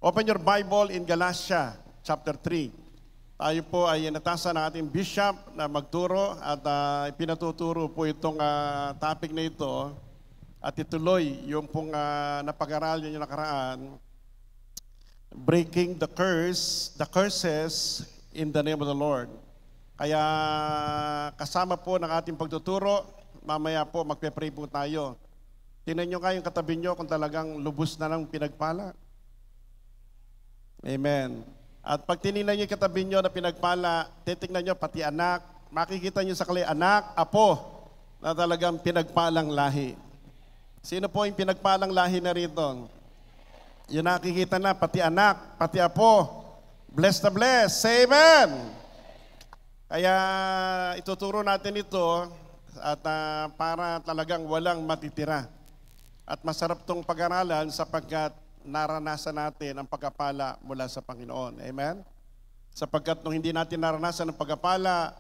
Open your Bible in Galatia chapter 3. Tayo po ay inatasan ng ating bishop na magturo at pinatuturo po itong topic na ito at ituloy yung pong napag-aral niyo yung nakaraan, breaking the curses in the name of the Lord. Kaya kasama po ng ating pagtuturo, mamaya po magpe-pray po tayo. Tingnan nyo kayong katabi nyo kung talagang lubos na ng pinagpala. Amen. At pag tinignan nyo yung katabi nyo na pinagpala, titignan nyo pati anak, makikita nyo sa kali anak, apo, na talagang pinagpalang lahi. Sino po yung pinagpalang lahi na rito? Yung nakikita na, pati anak, pati apo, blessed na blessed. Say amen! Kaya ituturo natin ito at para talagang walang matitira. At masarap tong pag-aralan sapagkat naranasan natin ang pagpapala mula sa Panginoon. Amen? Sapagkat nung hindi natin naranasan ang pagpapala,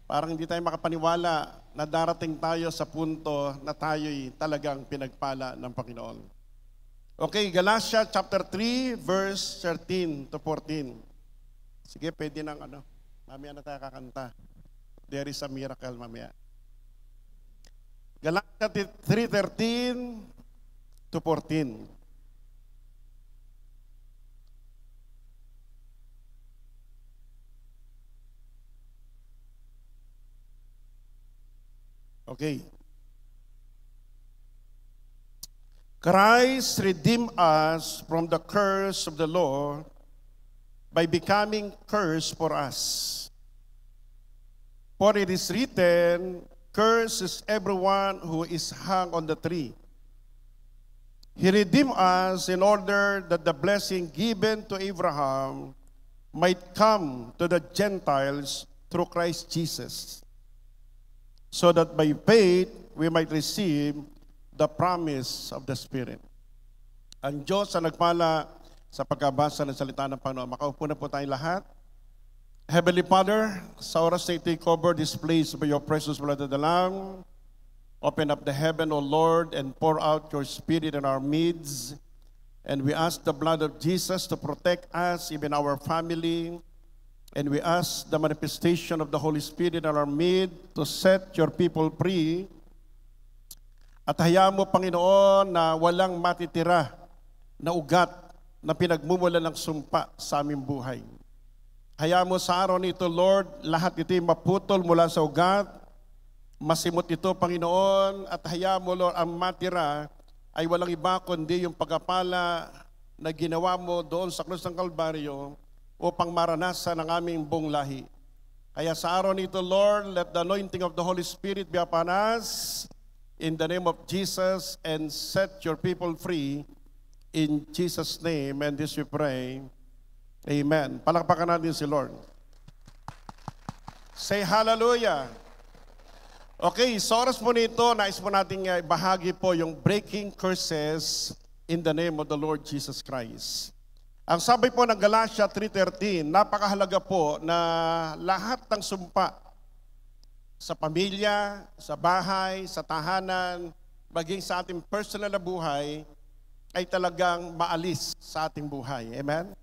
parang hindi tayo makapaniwala na darating tayo sa punto na tayo'y talagang pinagpala ng Panginoon. Okay, Galatia chapter 3, verse 13 to 14. Sige, pwede nang mamaya na tayo kakanta. There is a miracle mamaya. Galatia 3:13 to 14. Okay. Christ redeemed us from the curse of the law by becoming curse for us. For it is written, "Cursed is everyone who is hung on the tree." He redeemed us in order that the blessing given to Abraham might come to the Gentiles through Christ Jesus, so that by faith we might receive the promise of the Spirit. Ang Diyos ang nagpala sa pagkabasa ng salita ng Panginoon. Makaupo na po tayong lahat. Heavenly Father, sa oras na ito'y cover this place by your precious blood of the Lamb. Open up the heaven, O Lord, and pour out your Spirit in our midst. And we ask the blood of Jesus to protect us, even our family. And we ask the manifestation of the Holy Spirit in our midst to set your people free. At hayaan mo, Panginoon, na walang matitira na ugat na pinagmumula ng sumpa sa aming buhay. Hayaan mo sa araw nito, Lord, lahat ito'y maputol mula sa ugat. Masimot ito, Panginoon, at hayaan mo, Lord, ang matira ay walang iba kundi yung pagpapala na ginawa mo doon sa krus ng Kalbaryo upang maranasan ang aming buong lahi. Kaya sa araw nito, Lord, let the anointing of the Holy Spirit be upon us in the name of Jesus and set your people free in Jesus' name. And this we pray. Amen. Palakpakan natin si Lord. Say hallelujah. Okay, sa oras po nito, nais po natin bahagi po yung breaking curses in the name of the Lord Jesus Christ. Ang sabi po ng Galatia 3:13, napakahalaga po na lahat ng sumpa sa pamilya, sa bahay, sa tahanan, maging sa ating personal na buhay, ay talagang maalis sa ating buhay. Amen?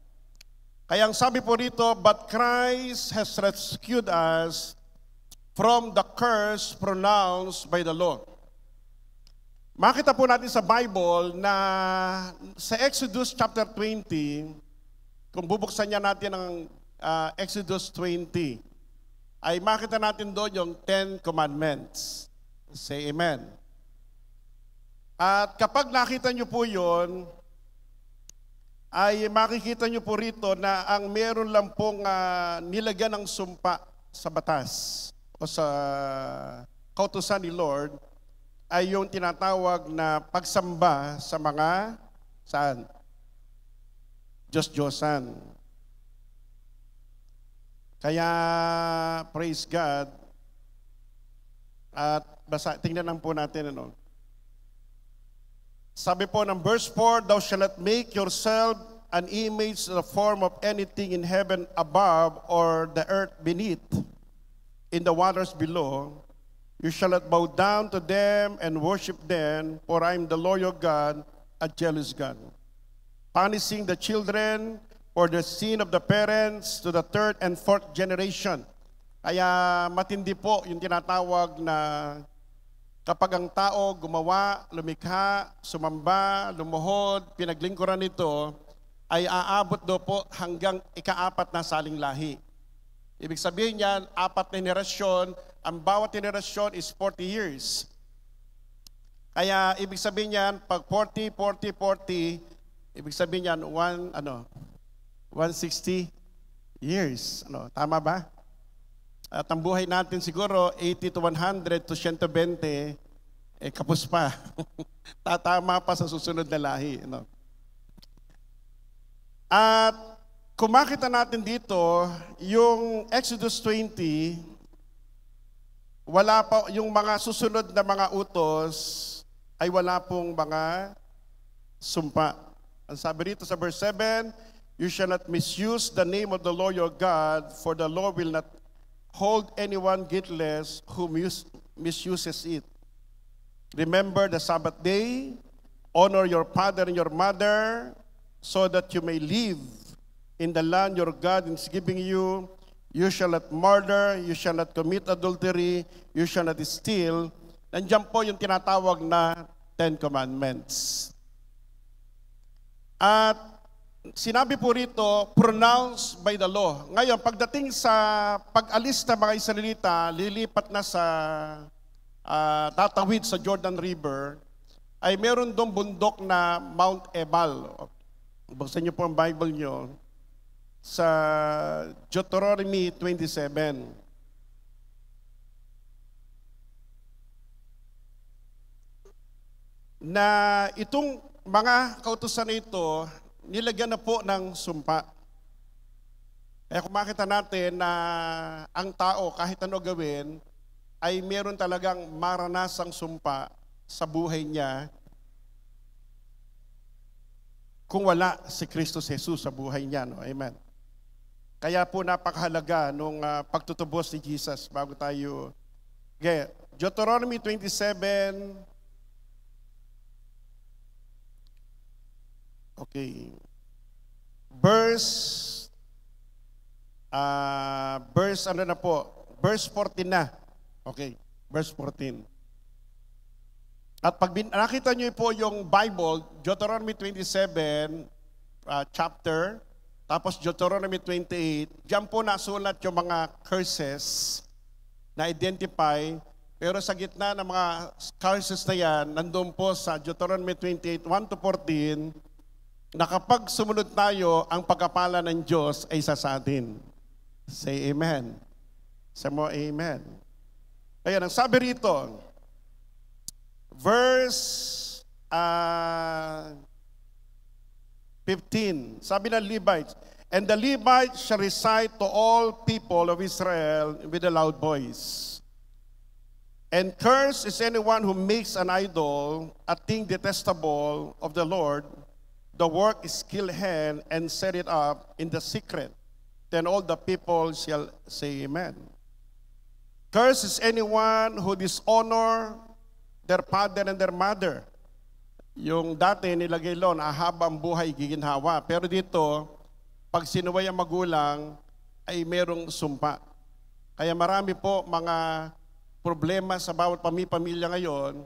Kaya ang sabi po rito, but Christ has rescued us from the curse pronounced by the law. Makita po natin sa Bible na sa Exodus chapter 20, kung bubuksan niya natin ang Exodus 20, ay makita natin doon yung 10 Commandments. Say amen. At kapag nakita niyo po yun, ay makikita niyo po rito na ang meron lang pong nilagyan ng sumpa sa batas o sa kautusan ni Lord ay yung tinatawag na pagsamba sa mga saan? Diyos-Diyosan. Kaya, praise God, at tingnan lang po natin, Sabi po ng verse 4, "Thou shalt not make yourself an image in the form of anything in heaven above or the earth beneath, in the waters below. You shall not bow down to them and worship them, for I am the Lord your God, a jealous God." punishing the children for the sin of the parents to the third and fourth generation. Kaya matindi po yung tinatawag na kapag ang tao gumawa, lumikha, sumamba, lumuhod, pinaglingkuran nito, ay aabot daw po hanggang ika-4 na saling lahi. Ibig sabihin niyan, 4 na henerasyon, ang bawat henerasyon is 40 years. Kaya ibig sabihin niyan, pag 40, 40, 40, ibig sabihin niyan, 160 years. Tama ba? At ang buhay natin siguro, 80 to 100 to 120, kapos pa. Tatama pa sa susunod na lahi. At kung makita natin dito, yung Exodus 20, wala pa, yung mga susunod na mga utos, ay wala pong mga sumpa. Ang sabi rito sa verse 7, you shall not misuse the name of the Lord your God, for the Lord will not hold anyone guiltless who misuses it. Remember the Sabbath day, honor your father and your mother, so that you may live in the land your God is giving you. You shall not murder, you shall not commit adultery, you shall not steal. Nandiyan po yung tinatawag na 10 Commandments. At sinabi po rito, pronounced by the law. Ngayon, pagdating sa pag-alis ng mga Israelita, lilipat na sa tatawid sa Jordan River, ay meron doong bundok na Mount Ebal. Buksan niyo po ang Bible niyo sa Deuteronomy 27. Na itong mga kautusan na ito, nilagyan na po ng sumpa. Kaya kung makita natin na ang tao kahit ano gawin, ay meron talagang maranasang sumpa sa buhay niya kung wala si Kristo Jesus sa buhay niya. No? Amen. Kaya po napakahalaga nung pagtutubos ni Jesus bago tayo. Okay. Deuteronomy 27. Okay. Verse ano na po? Verse 14 na. Okay. Verse 14. At pag nakita niyo po yung Bible, Deuteronomy 27 chapter, tapos Deuteronomy 28, diyan po nasulat yung mga curses na identify, pero sa gitna ng mga curses na yan, nandun po sa Deuteronomy 28, 1 to 14, na kapag sumunod tayo, ang pagkapala ng Diyos ay sa atin. Say amen. Say mo amen. Ayan, ang sabi rito, verse 15, sabi ng Levites, and the Levites shall recite to all people of Israel with a loud voice. And cursed is anyone who makes an idol, a thing detestable of the Lord, the work is skilled hand, and set it up in the secret. Then all the people shall say amen. Cursed is anyone who dishonor their father and their mother. Yung dati nilagay loon, ahabang buhay giginhawa. Pero dito, pag sinuway ang magulang, ay merong sumpa. Kaya marami po mga problema sa bawat pamilya ngayon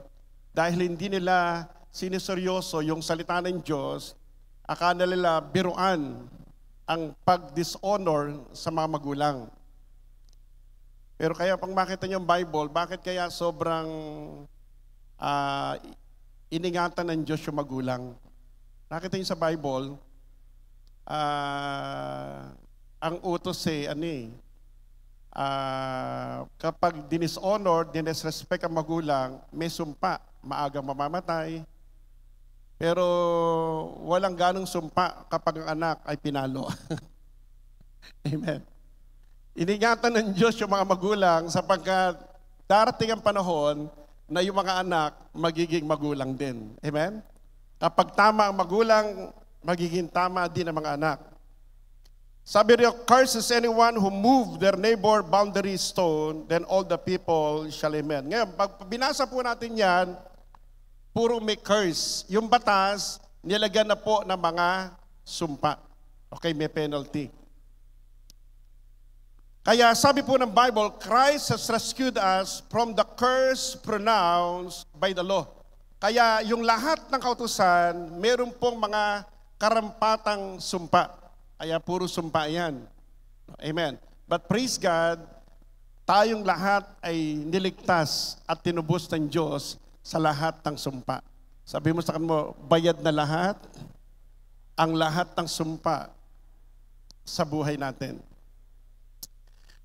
dahil hindi nila siniseryoso yung salita ng Diyos, akala nila biruan ang pag-dishonor sa mga magulang. Pero kaya pang makita niyo yung Bible, bakit kaya sobrang iningatan ng Diyos yung magulang? Nakita niyo sa Bible, ang utos kapag dinishonor, dinisrespect ang magulang, may sumpa, maagang mamamatay. Pero walang ganong sumpa kapag ang anak ay pinalo. Amen. Iningatan ng Diyos yung mga magulang sapagkat darating ang panahon na yung mga anak magiging magulang din. Amen? Kapag tama ang magulang, magiging tama din ang mga anak. Sabi rin, curses anyone who move their neighbor boundary stone, then all the people shall amen. Ngayon, pag binasa po natin yan, puro may curse. Yung batas, nilagyan na po ng mga sumpa. Okay, may penalty. Kaya sabi po ng Bible, Christ has rescued us from the curse pronounced by the law. Kaya yung lahat ng kautusan, meron pong mga karampatang sumpa. Kaya puro sumpa yan. Amen. But praise God, tayong lahat ay niligtas at tinubos ng Diyos sa lahat ng sumpa. Sabi mo sa kanmo, bayad na lahat, ang lahat ng sumpa sa buhay natin.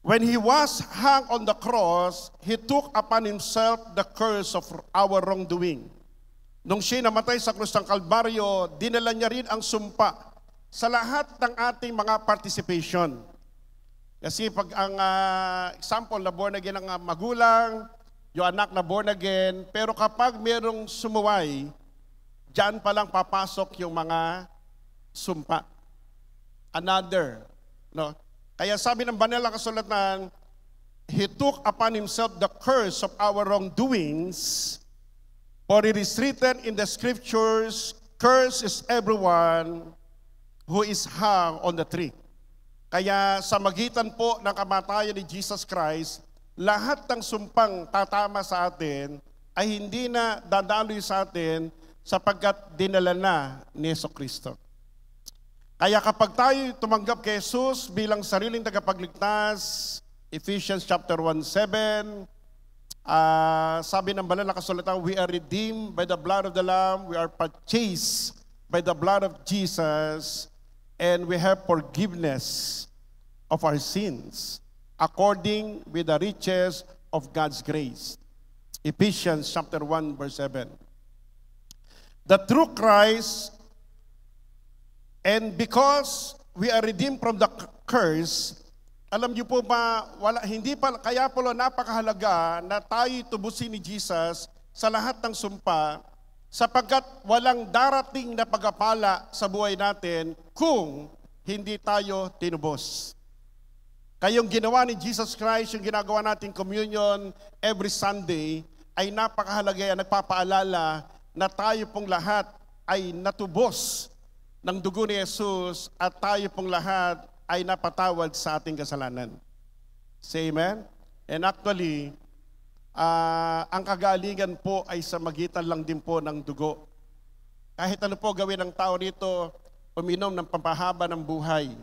When He was hung on the cross, He took upon Himself the curse of our wrongdoing. Nung siya namatay sa krus ng Kalbaryo, dinala niya rin ang sumpa sa lahat ng ating mga participation. Kasi pag ang example na born again ang magulang, yung anak na born again, pero kapag mayroong sumuway, diyan pa lang papasok yung mga sumpa. Another. No? Kaya sabi ng banal na kasulatan, He took upon Himself the curse of our wrongdoings, for it is written in the scriptures, cursed is everyone who is hung on the tree. Kaya sa magitan po ng kamatayan ni Jesus Christ, lahat ng sumpang tatama sa atin ay hindi na dadaloy sa atin sapagkat dinala na ni Jesucristo. Kaya kapag tayo tumanggap kay Jesus bilang sariling tagapagligtas, Ephesians chapter 1:7, sabi ng banal na kasulatan, we are redeemed by the blood of the Lamb, we are purchased by the blood of Jesus, and we have forgiveness of our sins according with the riches of God's grace. Ephesians chapter 1 verse 7. The true Christ, and because we are redeemed from the curse, alam niyo po ba, kaya po napakahalaga na tayo tubusin ni Jesus sa lahat ng sumpa, sapagkat walang darating na pagpapala sa buhay natin kung hindi tayo tinubos. Kayong ginawa ni Jesus Christ, yung ginagawa nating communion every Sunday, ay napakahalaga yan, nagpapaalala na tayo pong lahat ay natubos ng dugo ni Jesus at tayo pong lahat ay napatawad sa ating kasalanan. Say amen? And actually, ang kagalingan po ay sa magitan lang din po ng dugo. Kahit ano po gawin ng tao rito, uminom ng pampahaba ng buhay,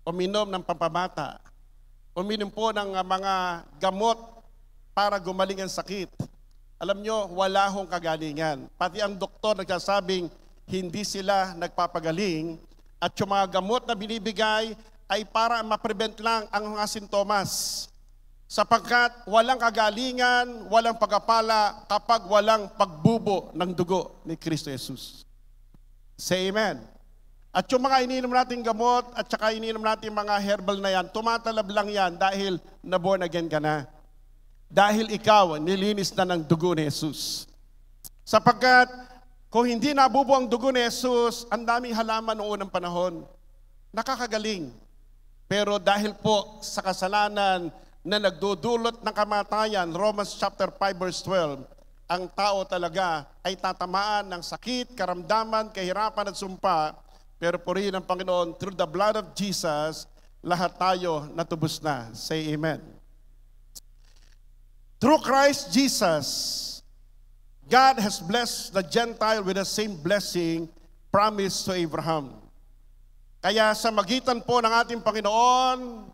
uminom ng pampabata, uminom po ng mga gamot para gumaling ang sakit. Alam nyo, wala hong kagalingan. Pati ang doktor nagsasabing hindi sila nagpapagaling at yung mga gamot na binibigay ay para ma-prevent lang ang mga sintomas. Sapagkat walang kagalingan, walang pagpapala kapag walang pagbubo ng dugo ni Kristo Jesus. Say amen. At yung mga ininom nating gamot at saka ininom nating mga herbal na yan, tumatalab lang yan dahil na-born again ka na. Dahil ikaw nilinis na ng dugo ni Jesus. Sapagkat kung hindi nabubo ang dugo ni Jesus, ang daming halaman noong unang panahon. Nakakagaling. Pero dahil po sa kasalanan na nagdudulot ng kamatayan, Romans chapter 5 verse 12, ang tao talaga ay tatamaan ng sakit, karamdaman, kahirapan at sumpa. Pero purihin ng Panginoon, through the blood of Jesus, lahat tayo natubos na. Say amen. Through Christ Jesus, God has blessed the Gentile with the same blessing promised to Abraham. Kaya sa magitan po ng ating Panginoon,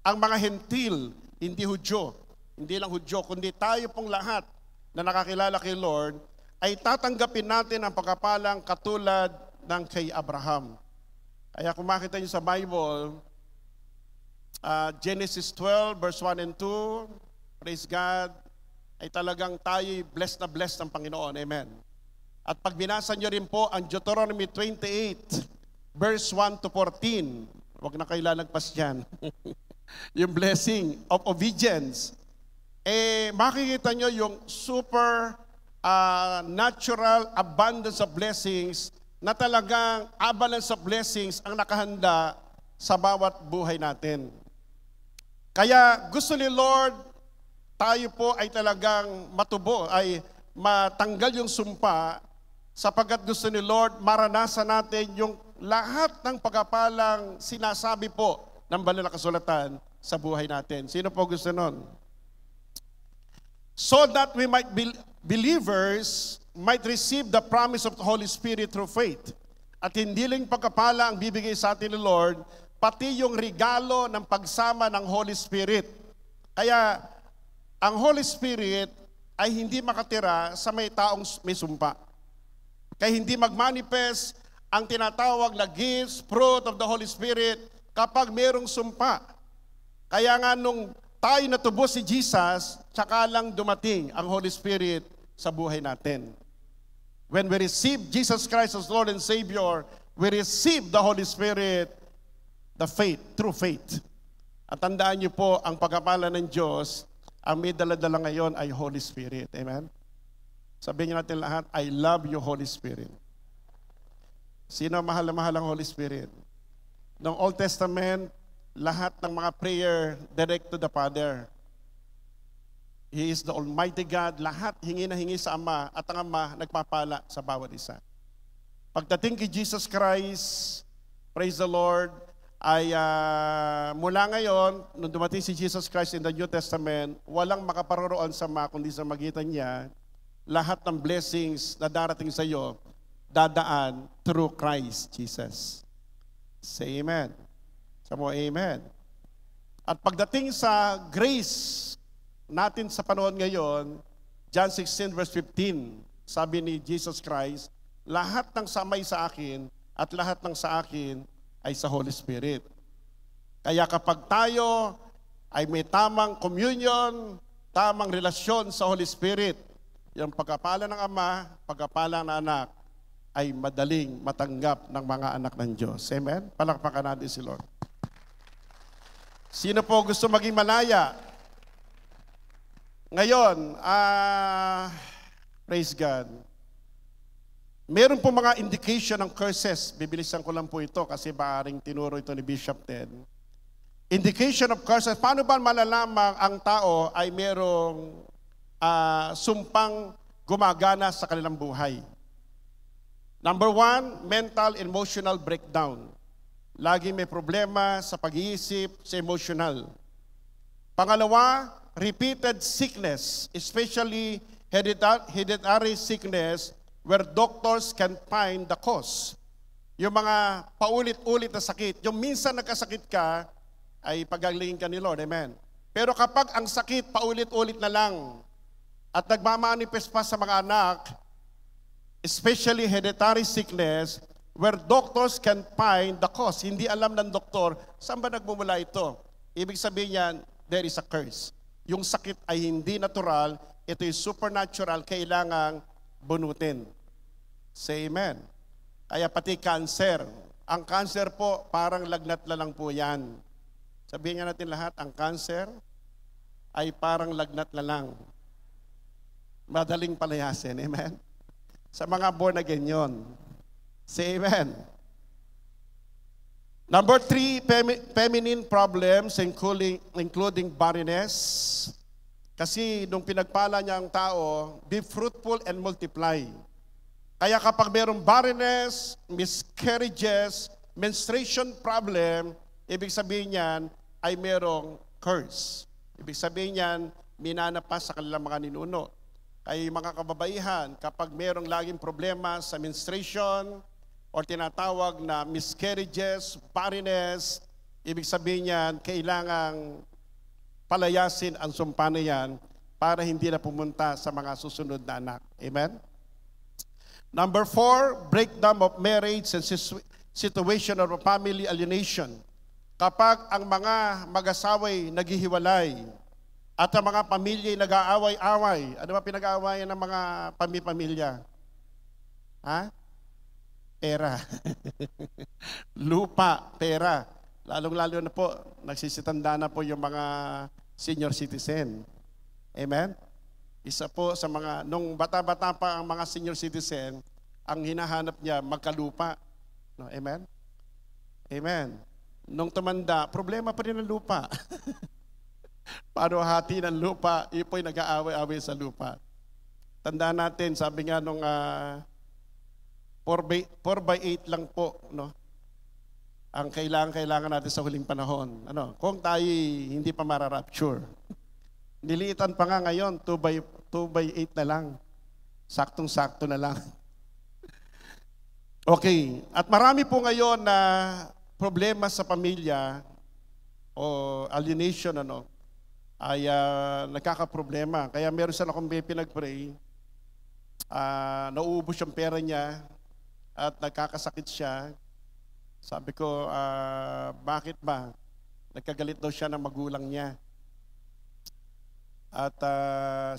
ang mga hentil, hindi Hudyo, hindi lang Hudyo, kundi tayo pong lahat na nakakilala kay Lord, ay tatanggapin natin ang pagkapalang katulad ng kay Abraham. Kaya kung makita niyo sa Bible, Genesis 12 verse 1 and 2, praise God, ay talagang tayo blessed na blessed ng Panginoon. Amen. At pag binasa niyo rin po ang Deuteronomy 28 verse 1 to 14, huwag na kayo lalagpas dyan. Yung blessing of obedience, makikita nyo yung super natural abundance of blessings na talagang abundance of blessings ang nakahanda sa bawat buhay natin. Kaya gusto ni Lord, tayo po ay talagang matubo, ay matanggal yung sumpa sapagkat gusto ni Lord maranasan natin yung lahat ng pagpapalang sinasabi po ng banal na kasulatan sa buhay natin. Sino po gusto nun? So that we might be believers might receive the promise of the Holy Spirit through faith. At hindi lang pagkapala ang bibigay sa atin ni Lord, pati yung regalo ng pagsama ng Holy Spirit. Kaya ang Holy Spirit ay hindi makatira sa may taong may sumpa. Kaya hindi magmanifest ang tinatawag na gifts, fruit of the Holy Spirit kapag merong sumpa. Kaya nga nung tayo natubos si Jesus, tsaka lang dumating ang Holy Spirit sa buhay natin. When we receive Jesus Christ as Lord and Savior, we receive the Holy Spirit, the faith, through faith. At tandaan niyo po, ang pagkapala ng Diyos, ang may dala-dala ngayon ay Holy Spirit. Amen? Sabihin natin lahat, I love you, Holy Spirit. Sino mahal na mahal ang Holy Spirit? Noong Old Testament, lahat ng mga prayer direct to the Father. He is the Almighty God. Lahat hingi na hingi sa Ama at ang Ama nagpapala sa bawat isa. Pagdating kay Jesus Christ, praise the Lord, ay mula ngayon, nung dumating si Jesus Christ in the New Testament, walang makaparoroon sa Ama kundi sa magitan niya. Lahat ng blessings na darating sa iyo, dadaan through Christ Jesus. Say amen. Samo amen. At pagdating sa grace natin sa panahon ngayon, John 16 verse 15, sabi ni Jesus Christ, lahat ng samay sa akin at lahat ng sa akin ay sa Holy Spirit. Kaya kapag tayo ay may tamang communion, tamang relasyon sa Holy Spirit, yung pagkapala ng Ama, pagkapala ng Anak, ay madaling matanggap ng mga anak ng Diyos. Amen? Palakpakan natin si Lord. Sino po gusto maging malaya? Ngayon, praise God. Meron po mga indication ng curses. Bibilisan ko lang po ito kasi maaring tinuro ito ni Bishop Ted. Indication of curses. Paano ba malalamang ang tao ay merong sumpang gumagana sa kanilang buhay? Number 1, mental emotional breakdown. Lagi may problema sa pag-iisip, sa emotional. Pangalawa, repeated sickness, especially hereditary sickness where doctors can find the cause. Yung mga paulit-ulit na sakit, yung minsan nagkasakit ka, ay pagalingin ka ni Lord, amen. Pero kapag ang sakit paulit-ulit na lang at nagmamanifest pa sa mga anak, especially hereditary sickness, where doctors can find the cause. Hindi alam ng doktor, saan ba nagmumula ito? Ibig sabihin yan, there is a curse. Yung sakit ay hindi natural, ito ay supernatural, kailangang bunutin. Say amen. Kaya pati cancer. Ang cancer po, parang lagnat na lang po yan. Sabihin nga natin lahat, ang cancer ay parang lagnat na lang. Madaling palayasin, amen? Sa mga born again yun. Say amen. Number 3, feminine problems including barrenness. Kasi nung pinagpala niya ang tao, be fruitful and multiply. Kaya kapag mayroong barrenness, miscarriages, menstruation problem, ibig sabihin niyan ay mayroong curse. Ibig sabihin niyan, minanapas sa kanilang mga ninuno. Kaya mga kababaihan, kapag mayroong laging problema sa menstruation, or tinatawag na miscarriages, barrenness, ibig sabihin niyan, kailangang palayasin ang sumpa na yan para hindi na pumunta sa mga susunod na anak. Amen? Number 4, breakdown of marriage and situation of family alienation. Kapag ang mga mag-asaway naghihiwalay at ang mga pamilya nag-aaway-away, ano ba pinag-aawayan ng mga pamilya? Ha? Pera. Lupa, pera. Lalong-lalo na po, nagsisitanda na po yung mga senior citizen. Amen? Isa po sa mga, nung bata-bata pa ang mga senior citizen, ang hinahanap niya magkalupa. No, amen? Amen. Nung tumanda, problema pa rin ang lupa. Paano hati ng lupa, ipo'y nag-aaway-away sa lupa. Tandaan natin, sabi nga nung 4 by 8 lang po, no? Ang kailangan natin sa huling panahon. Kung tayo hindi pa mararapture. Niliitan pa nga ngayon, 2 by 8 na lang. Saktong-sakto na lang. Okay. At marami po ngayon na problema sa pamilya o alienation, ay nagkakaproblema. Kaya meron siya akong pinag-pray, nauubos yung pera niya at nagkakasakit siya. Sabi ko, bakit ba? Nagkagalit daw siya ng magulang niya. At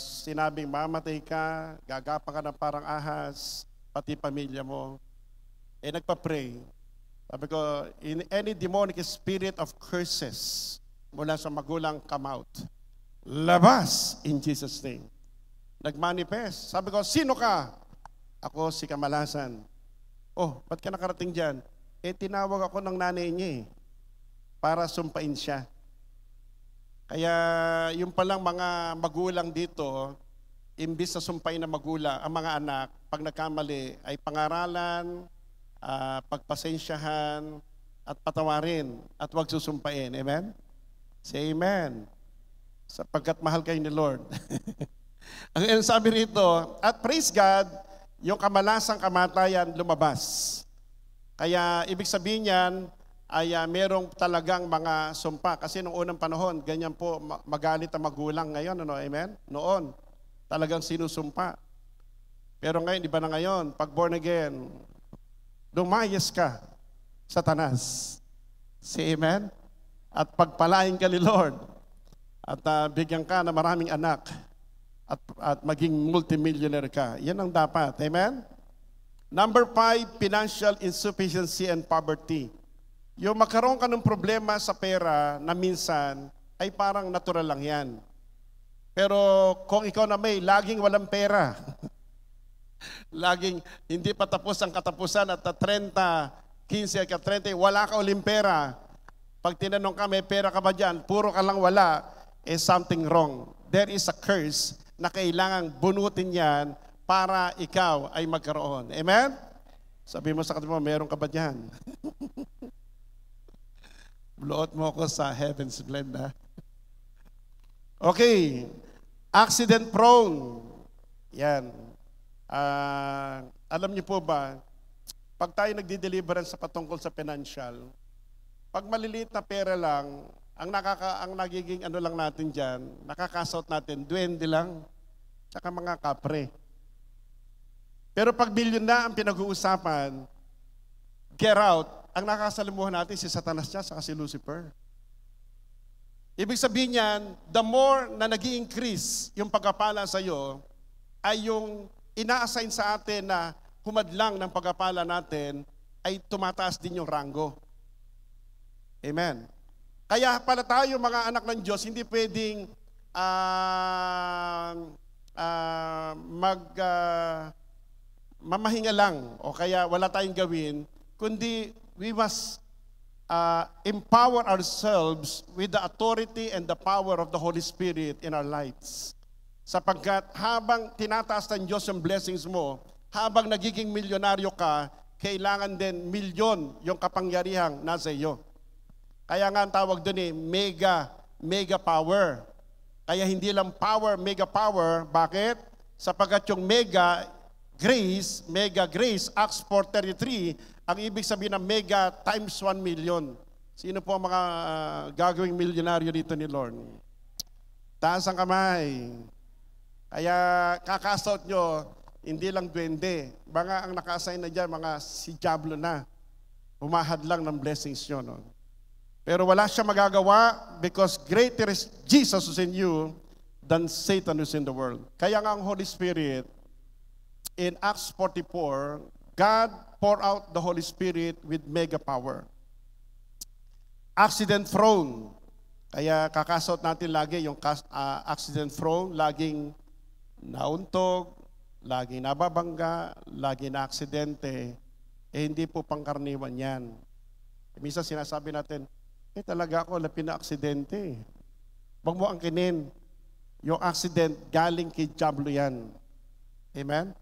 sinabing, mamatay ka, gagapa ka ng parang ahas, pati pamilya mo. Nagpa-pray. Sabi ko, in any demonic spirit of curses mula sa magulang, come out. Labas in Jesus' name. Nagmanifest. Sabi ko, sino ka? Ako si Kamalasan. Oh, ba't ka nakarating dyan? Tinawag ako ng nanay niya para sumpain siya. Kaya yung palang mga magulang dito, imbis na sumpain na magulang, ang mga anak, pag nagkamali, ay pangaralan, pagpasensyahan, at patawarin, at huwag susumpain. Amen? Say amen. Sapagkat mahal kayo ni Lord. Ang sabi rito, at praise God, yung kamalasang kamatayan lumabas. Kaya ibig sabihin yan, ay merong talagang mga sumpa. Kasi noong unang panahon, ganyan po magalit ang magulang ngayon. Amen? Noon, talagang sinusumpa. Pero ngayon, iba na ngayon, pag born again, lumayas ka, Satanas. Say amen? At pagpalain ka ni Lord. At bigyan ka na maraming anak. At maging multimillionaire ka. Yan ang dapat. Amen? Number 5, financial insufficiency and poverty. Yung magkaroon ka ng problema sa pera na minsan ay parang natural lang yan. Pero kung ikaw na may laging walang pera, laging hindi pa tapos ang katapusan at 30, 15 at 30, wala ka uling pera. Pag tinanong ka, may pera ka ba dyan? Puro ka lang wala, something wrong. There is a curse na kailangang bunutin yan para ikaw ay magkaroon. Amen? Sabi mo sa katabi mo, meron ka ba dyan? Bloot mo ako sa heaven's blend, ha? Okay. Accident prone. Yan. Alam niyo po ba, pag tayo nagdi-deliverance sa patungkol sa financial, pag maliliit na pera lang, ang nagiging lang natin dyan, nakakasot natin, duwende lang, tsaka mga kapre. Pero pag bilyon na ang pinag-uusapan, get out, ang nakasalimuhan natin si Satanas niya saka si Lucifer. Ibig sabihin niyan, the more na nag-i-increase yung pagkapala sa iyo, ay yung ina-assign sa atin na humadlang ng pagkapala natin, ay tumataas din yung rango. Amen. Kaya pala tayo mga anak ng Diyos, hindi pwedeng mamahinga lang o kaya wala tayong gawin, kundi we must empower ourselves with the authority and the power of the Holy Spirit in our lives. Sapagkat habang tinataas ng Diyos yung blessings mo, habang nagiging milyonaryo ka, kailangan din milyon yung kapangyarihang nasa iyo. Kaya nga ang tawag doon mega power. Kaya hindi lang power, mega power. Bakit? Sapagkat yung mega grace, Acts 4:33, ang ibig sabihin ng mega times 1 million. Sino po ang mga gagawing milyonaryo dito ni Lord? Taas ang kamay. Kaya kakasot nyo, hindi lang duwende. Mga ang naka-assign na dyan, mga si Diablo na. Humahad lang ng blessings nyo. No? Pero wala siya magagawa because greater is Jesus who's in you than Satan who's in the world. Kaya nga ang Holy Spirit, in Acts 44, God pour out the Holy Spirit with mega power. Accident prone. Kaya kakasot natin lagi yung accident prone, laging nauntog, laging nababangga, laging na-aksidente. Hindi po pangkaraniwan yan. Minsan sinasabi natin, talaga ako na pina-aksidente. Huwag mo angkinin. Yung accident, galing kay Diablo yan. Amen?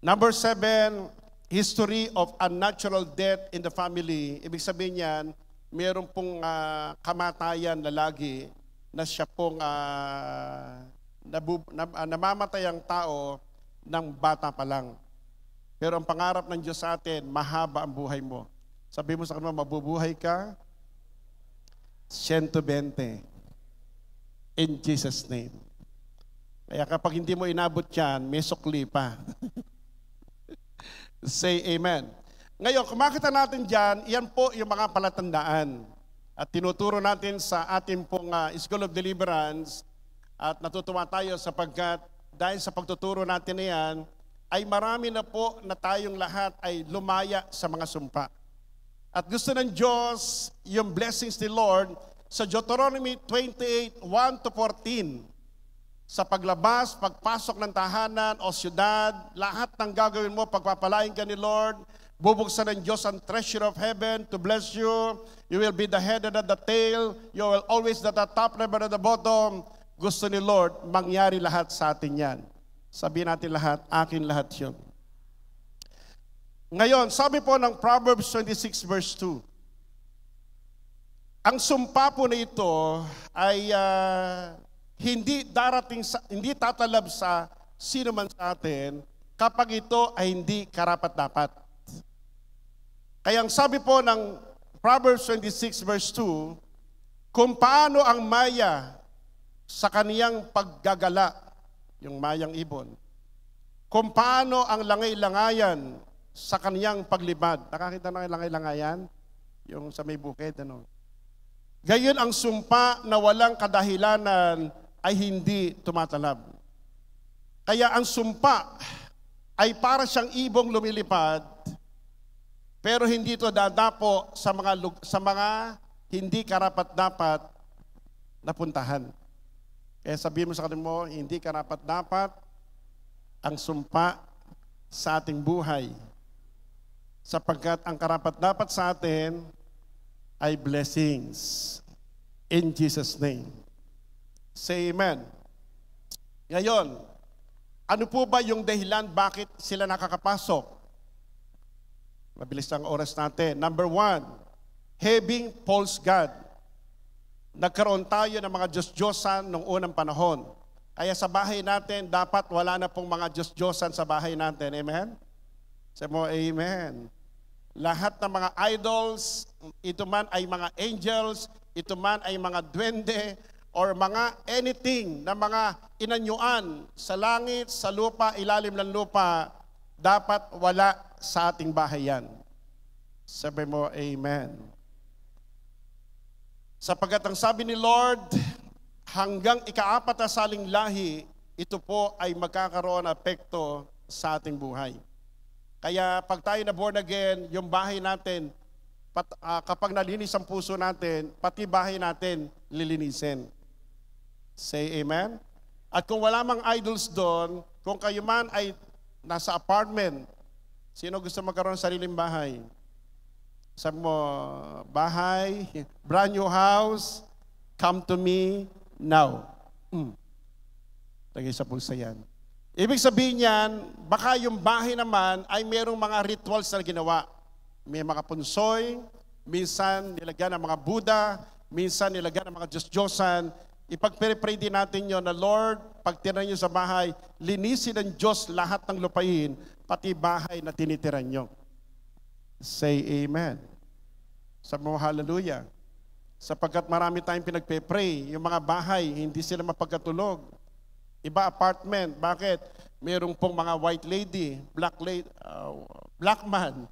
Number 7, history of unnatural death in the family, ibig sabihin yan, meron pong kamatayan na lagi na siya pong namamatay ang tao ng bata pa lang. Pero ang pangarap ng Diyos sa atin, mahaba ang buhay mo. Sabi mo sa kanila, mabubuhay ka 120 in Jesus' name. Kaya kapag hindi mo inabot yan, may sukli pa. Say amen. Ngayon, kung makita natin dyan, yan po yung mga palatandaan. At tinuturo natin sa ating pong School of Deliverance at natutuwa tayo sapagkat dahil sa pagtuturo natin na yan, ay marami na po na tayong lahat ay lumaya sa mga sumpa. At gusto ng Diyos yung blessings ni Lord sa Deuteronomy 28, 1-14. Sa paglabas, pagpasok ng tahanan o syudad, lahat ng gagawin mo, pagpapalain ka ni Lord, bubuksan ng Diyos ang treasure of heaven to bless you. You will be the head and not the tail. You will always be the top, never at the bottom. Gusto ni Lord, mangyari lahat sa atin yan. Sabihin natin lahat, akin lahat yun. Ngayon, sabi po ng Proverbs 26 verse 2, ang sumpa po na ito ay hindi tatalab sa sino man sa atin kapag ito ay hindi karapat-dapat. Kaya ang sabi po ng Proverbs 26 verse 2, kung paano ang maya sa kaniyang paggagala, yung mayang ibon, kung paano ang langay-langayan sa kaniyang paglibad. Nakakita na yung langay-langayan? Yung sa may bukid, ano? Gayon ang sumpa na walang kadahilanan ay hindi tumatalab. Kaya ang sumpa ay para siyang ibong lumilipad, pero hindi ito dadapo sa mga hindi karapat-dapat na puntahan. Kaya sabihin mo sa kanila mo, hindi karapat-dapat ang sumpa sa ating buhay. Sapagkat ang karapat-dapat sa atin ay blessings. In Jesus' name. Say amen. Ngayon, ano po ba yung dahilan bakit sila nakakapasok? Mabilis ang oras natin. Number 1, having false God. Nagkaroon tayo ng mga Diyos-Diyosan noong unang panahon. Kaya sa bahay natin, dapat wala na pong mga Diyos-Diyosan sa bahay natin. Amen? Sabi mo, amen. Lahat ng mga idols, ito man ay mga angels, ito man ay mga duwende, or mga anything na mga inanyuan sa langit, sa lupa, ilalim ng lupa, dapat wala sa ating bahay yan. Sabi mo, amen. Sapagkat ang sabi ni Lord, hanggang ika-4 na saling lahi, ito po ay magkakaroon ng epekto sa ating buhay. Kaya pag tayo na born again, yung bahay natin, kapag nalinis ang puso natin, pati bahay natin lilinisin. Say amen? At kung wala mang idols doon, kung kayo man ay nasa apartment, sino gusto magkaroon ng sariling bahay? Sabi mo, bahay, brand new house, come to me now. Lagay sa pulsa yan. Ibig sabihin yan, baka yung bahay naman ay mayroong mga rituals na ginawa. May mga punsoy, minsan nilagyan ng mga Buddha, minsan nilagyan ng mga Diyos-Diyosan. Ipag-pray din natin yun na Lord, pag tira nyo sa bahay, linisin ng Diyos lahat ng lupain, pati bahay na tinitiran nyo. Say amen. Sabi mo, hallelujah. Sapagkat marami tayong pinagpe-pray, yung mga bahay, hindi sila mapagkatulog. Iba apartment, bakit? Mayroong pong mga white lady, black man.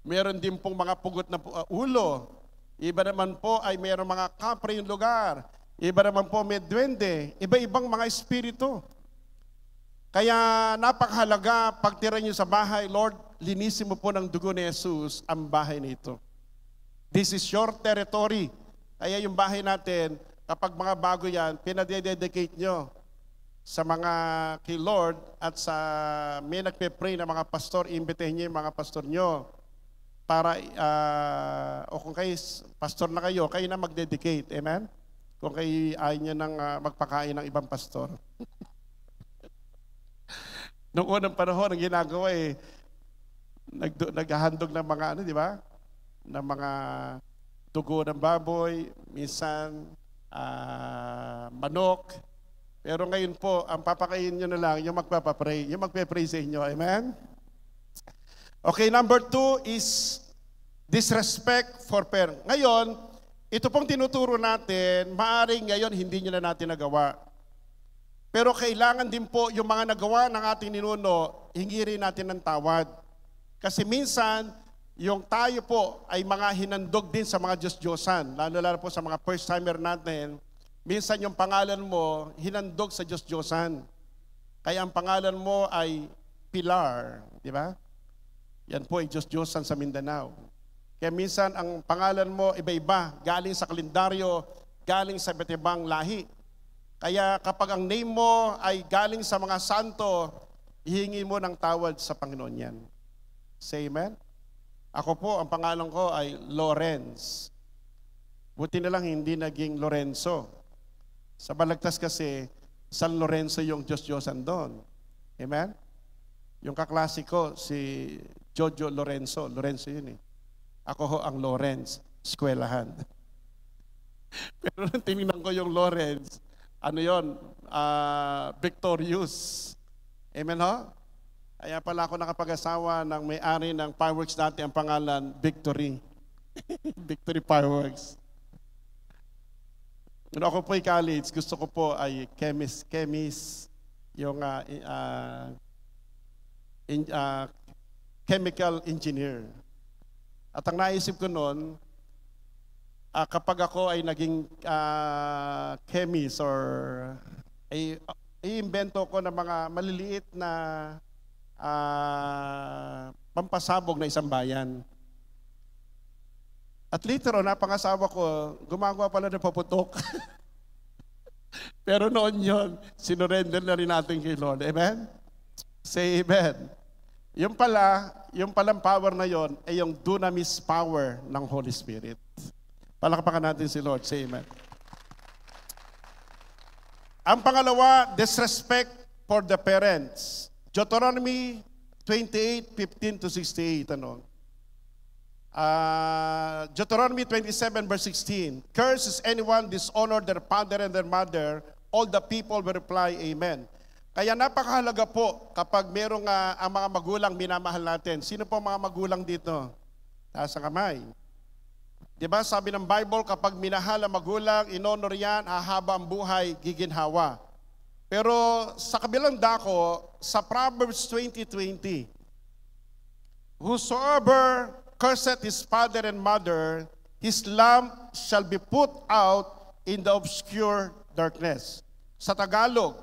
Meron din pong mga pugot na ulo. Iba naman po ay mayroong mga kapre yung lugar. Iba naman po may duwende. Iba-ibang mga espiritu. Kaya napakahalaga, pagtira niyo sa bahay, Lord, linisin mo po ng dugo ni Jesus ang bahay nito. This is your territory. Kaya yung bahay natin, kapag mga bago yan, pinadededicate nyo sa mga kay Lord at sa may nagpe-pray na mga pastor, imbitahin nyo yung mga pastor nyo para, o kung kayo, pastor na kayo na mag-dedicate. Amen? Kung kayo ayaw nyo nang magpakain ng ibang pastor. Noong unang panahon, ang ginagawa naghahandog ng mga ano, di ba? Ng mga dugo ng baboy, minsan manok. Pero ngayon po, ang papakain nyo na lang, yung magpapapray, yung magpe-pray sa inyo. Amen? Okay, number 2 is disrespect for parents. Ngayon, ito pong tinuturo natin, maaring ngayon hindi nyo na natin nagawa. Pero kailangan din po yung mga nagawa ng ating ninuno, hingi rin natin ng tawad. Kasi minsan, yung tayo po ay mga hinandog din sa mga Diyos-Diyosan, lalo-lalo po sa mga first-timer natin. Minsan yung pangalan mo, hinandog sa Diyos-Diyosan. Kaya ang pangalan mo ay Pilar, di ba? Yan po ay Diyos-Diyosan sa Mindanao. Kaya minsan ang pangalan mo iba-iba, galing sa kalendaryo, galing sa iba't ibang lahi. Kaya kapag ang name mo ay galing sa mga santo, hihingi mo ng tawad sa Panginoon yan. Say amen? Ako po, ang pangalan ko ay Lawrence. Buti na lang hindi naging Lorenzo. Sa Balagtas kasi, San Lorenzo yung Diyos-Diyosan doon. Amen? Yung kaklase ko, si Jojo Lorenzo. Lorenzo yun eh. Ako ho ang Lawrence, eskwelahan. Pero nung tinignan ko yung Lawrence, ano yun? Victorious. Amen ho? Kaya pala ako nakapag-asawa ng may-ari ng fireworks dati, ang pangalan, Victory. Victory Fireworks. Nung ako po ay college, gusto ko po ay chemist, yung chemical engineer. At ang naisip ko noon, kapag ako ay naging chemist or i-invento ko ng mga maliliit na pampasabog na isang bayan. At later on, napangasawa ko, gumagawa pala ng paputok. Pero noon yon, sinurrender na rin natin kay Lord. Amen? Say amen. Yung palang power na yon ay yung dunamis power ng Holy Spirit. Palakpakan natin si Lord. Say amen. Ang pangalawa, disrespect for the parents. Deuteronomy 28:15-68. Deuteronomy 27 verse 16. Curses anyone dishonor their father and their mother. All the people will reply, Amen. Kaya napakahalaga po kapag merong ang mga magulang minamahal natin. Sino po mga magulang dito? Taas ang kamay. Diba sabi ng Bible, kapag minahal ang magulang, inonor yan, hahaba ang buhay, giginhawa. Pero sa kabilang dako, sa Proverbs 20:20, whosoever curseth his father and mother, his lamp shall be put out in the obscure darkness. Sa Tagalog,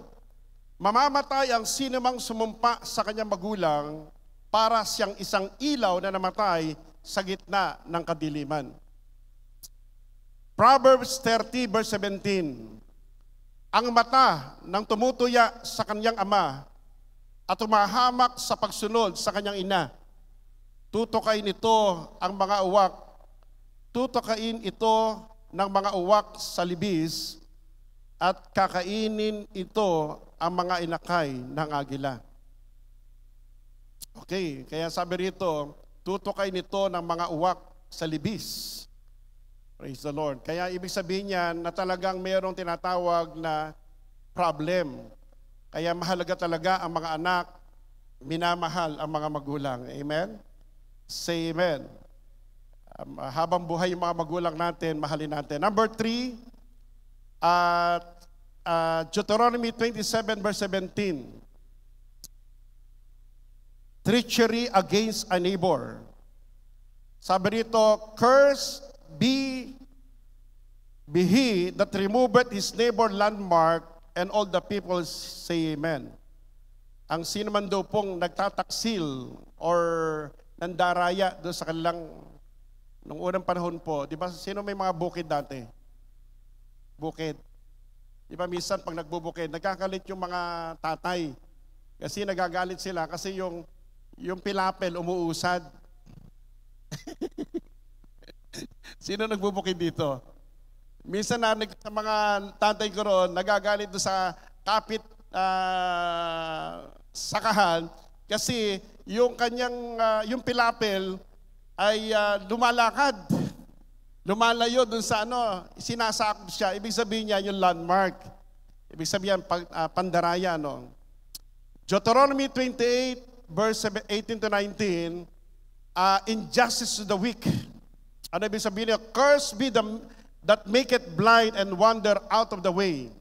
mamamatay ang sinumang sumumpa sa kanyang magulang para siyang isang ilaw na namatay sa gitna ng kadiliman. Proverbs 30 verse 17, ang mata ng tumutuya sa kanyang ama at tumahamak sa pagsunod sa kanyang ina, tutukain ito ang mga uwak, tutukain ito ng mga uwak sa libis at kakainin ito ang mga inakay ng agila. Okay, kaya sabi rito, tutukain ito ng mga uwak sa libis. Praise the Lord. Kaya ibig sabihin niyan na talagang mayroong tinatawag na problem. Kaya mahalaga talaga ang mga anak, minamahal ang mga magulang. Amen? Say amen. Habang buhay yung mga magulang natin, mahalin natin. Number 3, Deuteronomy 27 verse 17. Treachery against a neighbor. Sabi rito, curse be he that removeth his neighbor landmark, and all the people say amen. Ang sino man daw pong nagtataksil or nandaraya doon sa kanilang, nung unang panahon po, di ba, sino may mga bukid dati? Bukid. Di ba, minsan pag nagbubukid, nagkakalit yung mga tatay. Kasi nagagalit sila kasi yung pilapel umuusad. Sino nagbubukid dito? Minsan sa mga tatay ko roon, nagagalit doon sa kapit sakahan kasi yung kanyang, yung pilapil ay lumalakad. Lumalayo dun sa sinasakop siya. Ibig sabihin niya yung landmark. Ibig sabihin pandaraya. No? Deuteronomy 28, verse 18 to 19, injustice to the weak. Ano ibig sabihin niya? Curse be that maketh blind and wander out of the way.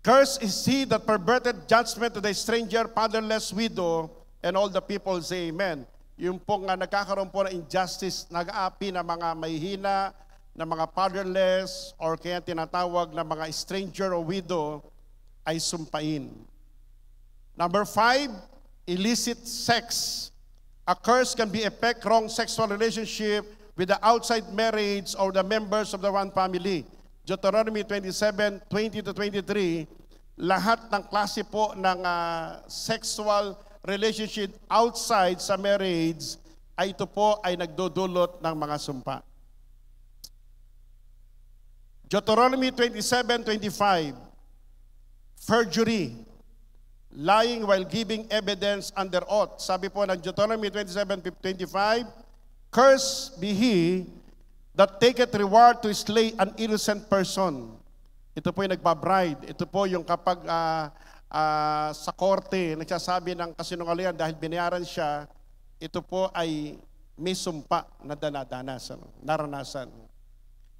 Curse is he that perverted judgment to the stranger, fatherless, widow, and all the people say amen. Yung pong nagkakaroon po ng injustice, nag-aapi na mga mahihina, na mga fatherless, or kaya tinatawag na mga stranger o widow, ay sumpain. Number 5, illicit sex. A curse can be effect wrong sexual relationship with the outside marriage or the members of the one family. Deuteronomy 27, 20 to 23, lahat ng klase po ng sexual relationship outside sa marriage, ay ito po ay nagdudulot ng mga sumpa. Deuteronomy 27:25, perjury, lying while giving evidence under oath. Sabi po ng Deuteronomy 27:25, curse be he that taketh reward to slay an innocent person. Ito po yung nagbabride. Ito po yung kapag sa korte, nagsasabi ng kasinungalingan dahil binayaran siya, ito po ay may sumpa na naranasan.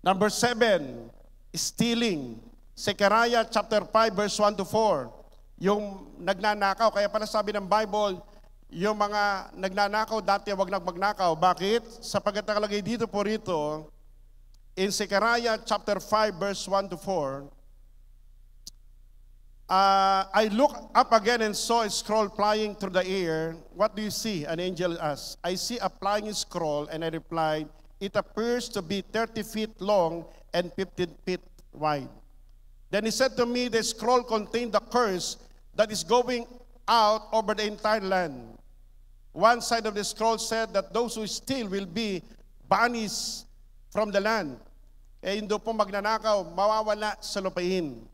Number 7, stealing. Zechariah chapter 5 verse 1 to 4. Yung nagnanakaw, kaya pala sabi ng Bible, yung mga nagnanakaw dati wag nang magnakaw. Bakit? Sapagkat nakalagay dito po rito, in Zechariah chapter 5 verse 1 to 4, I looked up again and saw a scroll flying through the air. What do you see? An angel asked. I see a flying scroll, and I replied, it appears to be 30 feet long and 15 feet wide. Then he said to me, the scroll contained the curse that is going out over the entire land. One side of the scroll said that those who steal will be banished from the land. Hindi po magnanakaw, mawawala sa lupain.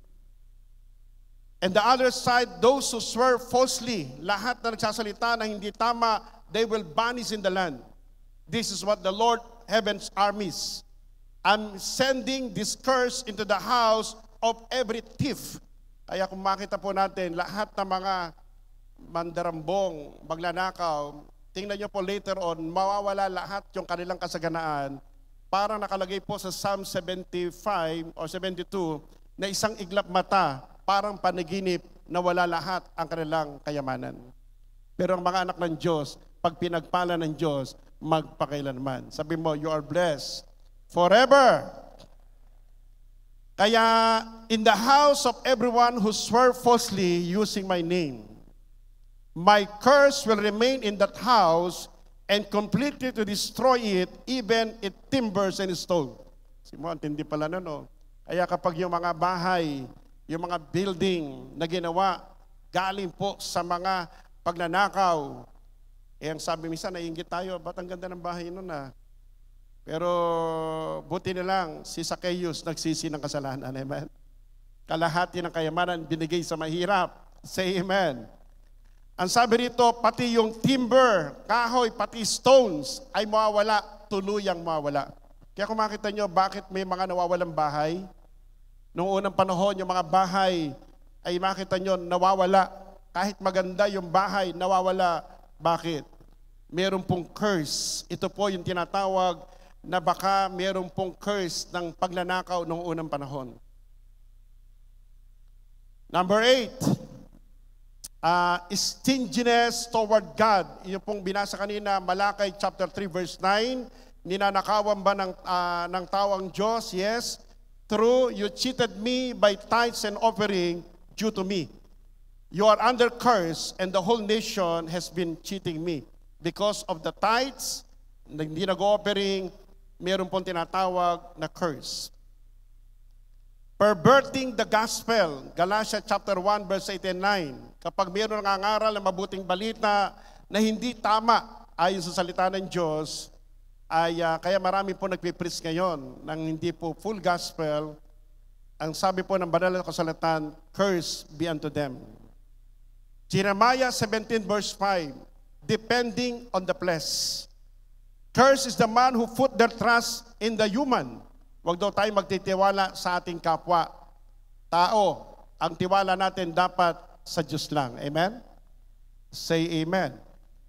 And the other side, those who swear falsely, lahat na nagsasalita na hindi tama, they will vanish in the land. This is what the Lord heaven's armies. I'm sending this curse into the house of every thief. Kaya kung makita po natin, lahat ng mga mandarambong, magnanakaw, tingnan nyo po later on, mawawala lahat yung kanilang kasaganaan. Parang nakalagay po sa Psalm 75 or 72 na isang iglap mata, parang panaginip na wala lahat ang kanilang kayamanan. Pero ang mga anak ng Diyos, pag pinagpala ng Diyos, magpakailanman. Sabi mo, you are blessed forever. Kaya, in the house of everyone who swear falsely using my name, my curse will remain in that house and completely to destroy it, even its timbers and stone. Kasi mo, antindi pala na, no? Kaya kapag yung mga bahay, yung mga building na ginawa, galing po sa mga pagnanakaw. Ang sabi minsan, naiinggit tayo, ba't ang ganda ng bahay nun na? Pero buti na lang, si Zacchaeus nagsisi ng kasalanan. Amen? Kalahati ng kayamanan binigay sa mahirap. Say amen. Ang sabi rito, pati yung timber, kahoy, pati stones ay mawawala, tuluyang mawawala. Kaya kung makita nyo, bakit may mga nawawalang bahay? Noong unang panahon, yung mga bahay ay makita nyo nawawala. Kahit maganda yung bahay, nawawala. Bakit? Meron pong curse. Ito po yung tinatawag na baka meron pong curse ng pagnanakaw noong unang panahon. Number 8, stinginess toward God. Yung pong binasa kanina, Malakay chapter 3 verse 9, ninanakawan ba ng tawang Diyos? Yes. True, you cheated me by tithes and offering due to me. You are under curse, and the whole nation has been cheating me. Because of the tithes, hindi nag-offering, meron pong tinatawag na curse. Perverting the gospel, Galatians chapter 1, verse 8 and 9. Kapag meron nangangaral ng mabuting balita na hindi tama ayon sa salita ng Diyos, ay kaya marami po nagpipreach ngayon ng hindi po full gospel. Ang sabi po ng banal na kasulatan, curse be unto them. Jeremiah 17 verse 5, depending on the flesh. Cursed is the man who put their trust in the human. Huwag daw tayo magtitiwala sa ating kapwa. Tao, ang tiwala natin dapat sa Diyos lang. Amen? Say amen.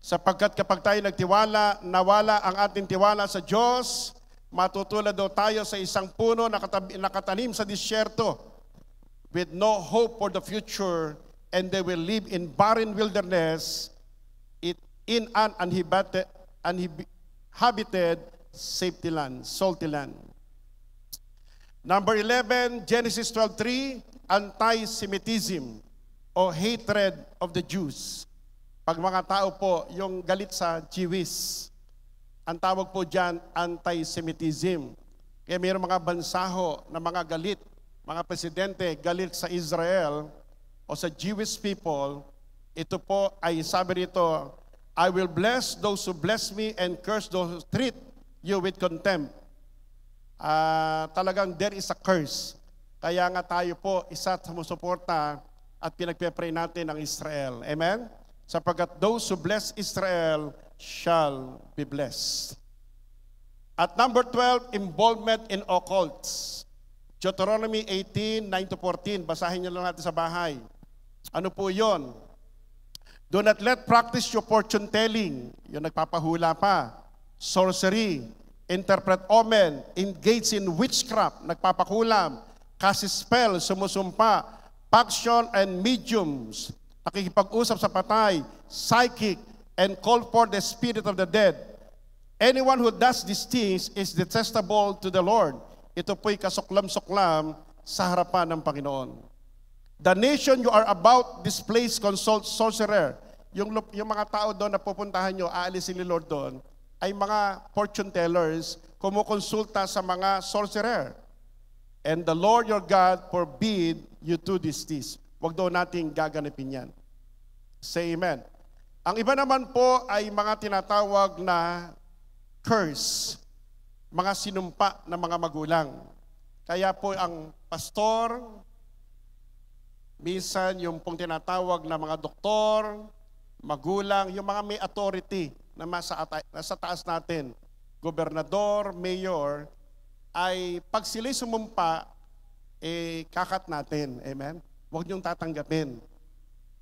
Sapagkat kapag tayo nagtiwala, nawala ang ating tiwala sa Diyos, matutulad daw tayo sa isang puno na nakatanim sa disyerto with no hope for the future, and they will live in barren wilderness in an uninhabited safety land, salty land. Number 11, Genesis 12:3, anti-Semitism o hatred of the Jews. Pag mga tao po, yung galit sa Jewish, ang tawag po dyan, anti-Semitism. Kaya mayroong mga bansaho na mga galit, mga presidente galit sa Israel o sa Jewish people. Ito po ay sabi rito, I will bless those who bless me and curse those who treat you with contempt. Talagang there is a curse. Kaya nga tayo po isa sumusuporta at pinagpe-pray natin ang Israel. Amen? Sapagkat those who bless Israel shall be blessed. At number 12, involvement in occults. Deuteronomy 18:9-14. Basahin niyo lang natin sa bahay. Ano po yon? Do not let practice your fortune telling. Yung nagpapahula pa. Sorcery. Interpret omen. Engage in witchcraft. Nagpapakulam. Cast spell. Sumusumpa. Paction and mediums. Nakikipag-usap sa patay. Psychic. And call for the spirit of the dead. Anyone who does these things is detestable to the Lord. Ito po'y kasuklam-suklam sa harapan ng Panginoon. The nation you are about, this place consult sorcerer. Yung mga tao doon na pupuntahan nyo, aalisin ni Lord doon, ay mga fortune tellers, kumukonsulta sa mga sorcerer. And the Lord your God forbid you to do this. Huwag daw nating gaganapin yan. Say amen. Ang iba naman po ay mga tinatawag na curse, mga sinumpa ng mga magulang. Kaya po ang pastor, minsan yung pong tinatawag na mga doktor, magulang, yung mga may authority na nasa taas natin, gobernador, mayor, ay pag sila'y sumumpa, kakat natin. Amen? Huwag niyong tatanggapin.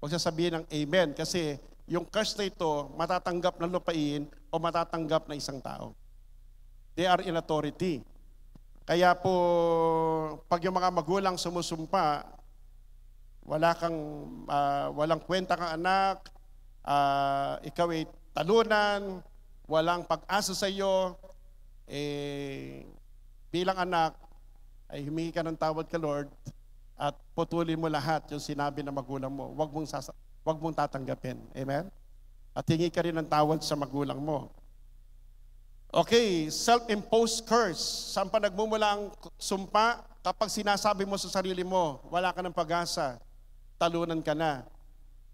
Huwag sasabihin ng amen kasi yung curse na ito, matatanggap ng lupain o matatanggap na isang tao. They are in authority. Kaya po, pag yung mga magulang sumusumpa, walang kwenta kang anak, ikaw ay talunan, walang pag-asa sa iyo, bilang anak, ay humingi ka ng tawad ka, Lord, at putulin mo lahat yung sinabi ng magulang mo. Huwag mong tatanggapin. Amen? At hingi ka rin ng tawad sa magulang mo. Okay, self-imposed curse. Saan pa nagmumula ang sumpa? Kapag sinasabi mo sa sarili mo, wala ka ng pag-asa, talunan ka na.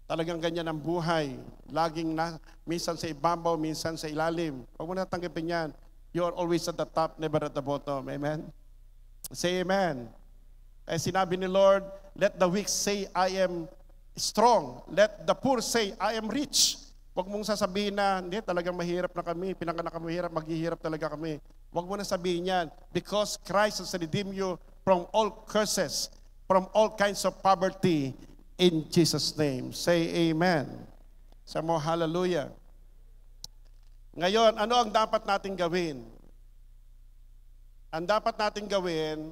Talagang ganyan ang buhay. Laging minsan sa ibabaw, minsan sa ilalim. Huwag mo na tanggapin yan. You are always at the top, never at the bottom. Amen? Say amen. Kaya sinabi ni Lord, let the weak say, I am strong. Let the poor say, I am rich. Huwag mong sasabihin na, hindi, talagang mahirap na kami, pinanganak kami mahirap, maghihirap talaga kami. Huwag mo na sabihin yan, because Christ has redeemed you from all curses, from all kinds of poverty, in Jesus' name. Say amen. Sa mo, hallelujah. Ngayon, ano ang dapat nating gawin? Ang dapat nating gawin,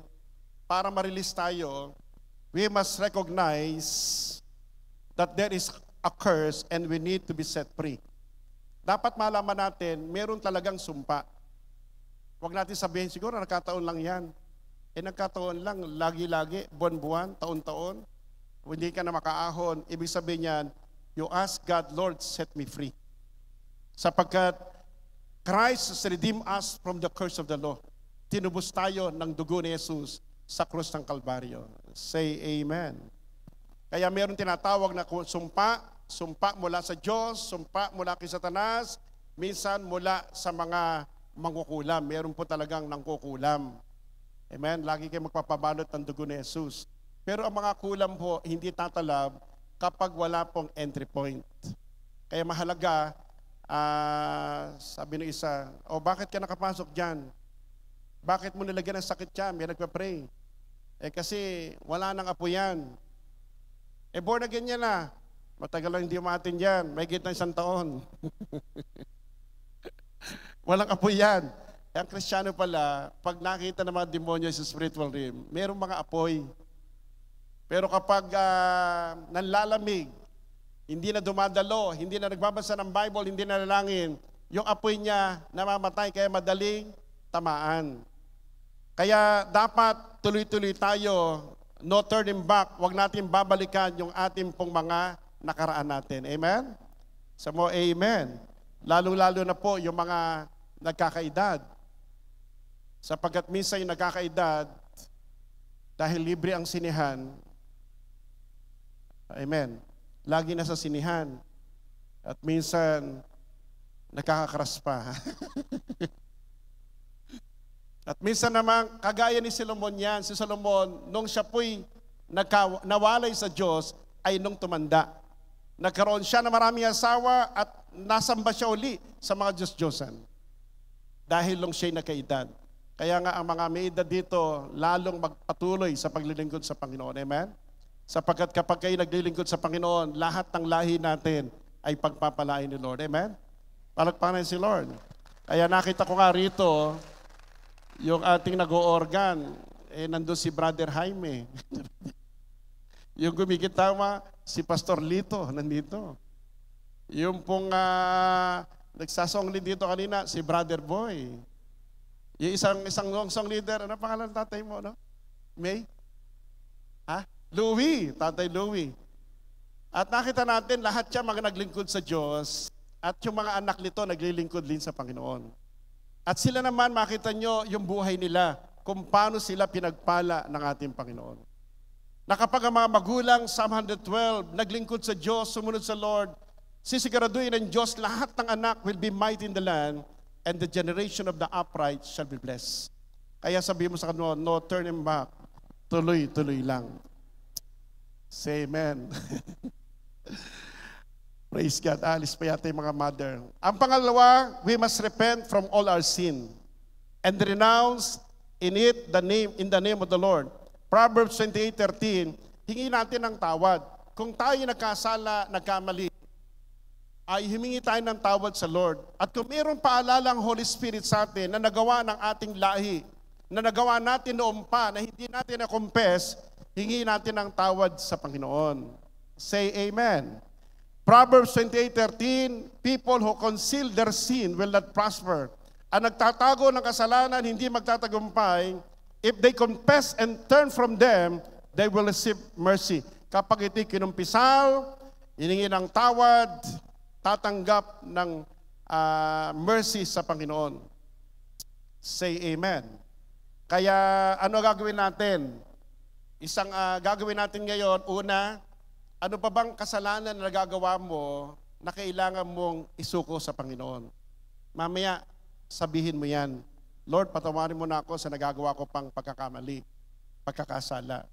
para ma-release tayo, we must recognize that there is a curse and we need to be set free. Dapat malaman natin, meron talagang sumpa. Huwag natin sabihin, siguro nagkataon lang yan. Nagkataon lang, lagi-lagi, buwan-buwan, taon-taon. Hindi ka na makaahon. Ibig sabihin yan, you ask God, Lord, set me free. Sapagkat Christ has redeemed us from the curse of the law. Tinubos tayo ng dugo ni Jesus sa krus ng Kalbaryo. Say amen. Kaya meron tinatawag na sumpa mula sa Diyos, sumpa mula kay Satanas, minsan mula sa mga mangkukulam. Meron po talagang nangkukulam. Amen? Lagi kayo magpapabalot ng dugo ni Jesus. Pero ang mga kulam po, hindi tatalab kapag wala pong entry point. Kaya mahalaga, sabi ng isa, bakit ka nakapasok dyan? Bakit mo nilagyan ng sakit dyan? May nagpa-pray. Kasi wala nang apo yan. Born again yan na. Matagal lang hindi umatin dyan. May gitna 1 taon. Walang apo yan. Ang Kristiyano pala, pag nakita ng mga demonyo sa spiritual realm, mayroong mga apoy. Pero kapag nanlalamig, hindi na dumadalo, hindi na nagbabasa ng Bible, hindi na nalangin, yung apoy niya namamatay, kaya madaling tamaan. Kaya dapat tuloy-tuloy tayo, no turning back, huwag natin babalikan yung ating pong mga nakaraan natin. Amen? Sa mo, amen. Lalo-lalo na po yung mga nagkakaedad. Sapagkat minsan yung nagkakaedad, dahil libre ang sinihan, amen, lagi na sa sinihan. At minsan, nakakakaras pa. At minsan naman, kagaya ni Solomon yan, si Solomon, nung siya po'y nawalay sa Diyos, ay nung tumanda. Nagkaroon siya ng maraming asawa at nasamba siya uli sa mga Diyos-Diyosan. Dahil nung siya'y nakaedad. Kaya nga ang mga may edad dito, lalong magpatuloy sa paglilingkod sa Panginoon. Amen? Sapagkat kapag kayo naglilingkod sa Panginoon, lahat ng lahi natin ay pagpapalain ni Lord. Amen? Palagpanan si Lord. Kaya nakita ko nga rito, yung ating nag-o-organ, nandun si Brother Jaime. Yung gumigitama, si Pastor Lito, nandito. Yung pong nagsasongli dito kanina, si Brother Boy. Yung isang song leader, ano pangalan ng tatay mo, no? May? Louie, Tatay Louie. At nakita natin, lahat siya mga naglingkod sa Diyos, at yung mga anak nito naglilingkod din sa Panginoon. At sila naman, makita nyo yung buhay nila, kung paano sila pinagpala ng ating Panginoon. Na kapag ang mga magulang, Psalm 112, naglingkod sa Diyos, sumunod sa Lord, sisiguraduhin ng Diyos, lahat ng anak will be mighty in the land, and the generation of the upright shall be blessed. Kaya sabihin mo sa kanila, no turning back, tuloy-tuloy lang. Say amen. Praise God. Alis pa yata yung mga mother. Ang pangalawa, we must repent from all our sin and renounce in the name of the Lord. Proverbs 28:13, hingi natin ng tawad. Kung tayo nagkasala, nagkamali, ay humingi tayo ng tawad sa Lord. At kung mayroong paalala ang Holy Spirit sa atin na nagawa ng ating lahi, na nagawa natin noon pa, na hindi natin na-confess, hingi natin ng tawad sa Panginoon. Say amen. Proverbs 28:13, people who conceal their sin will not prosper. Ang nagtatago ng kasalanan, hindi magtatagumpay. If they confess and turn from them, they will receive mercy. Kapag ito'y kinumpisal, hiningi ng tawad, tatanggap ng mercy sa Panginoon. Say amen. Kaya ano gagawin natin? Isang gagawin natin ngayon, una, ano pa bang kasalanan na nagagawa mo na kailangan mong isuko sa Panginoon? Mamaya, sabihin mo yan, Lord, patawarin mo na ako sa nagagawa ko pang pagkakamali, pagkakasala.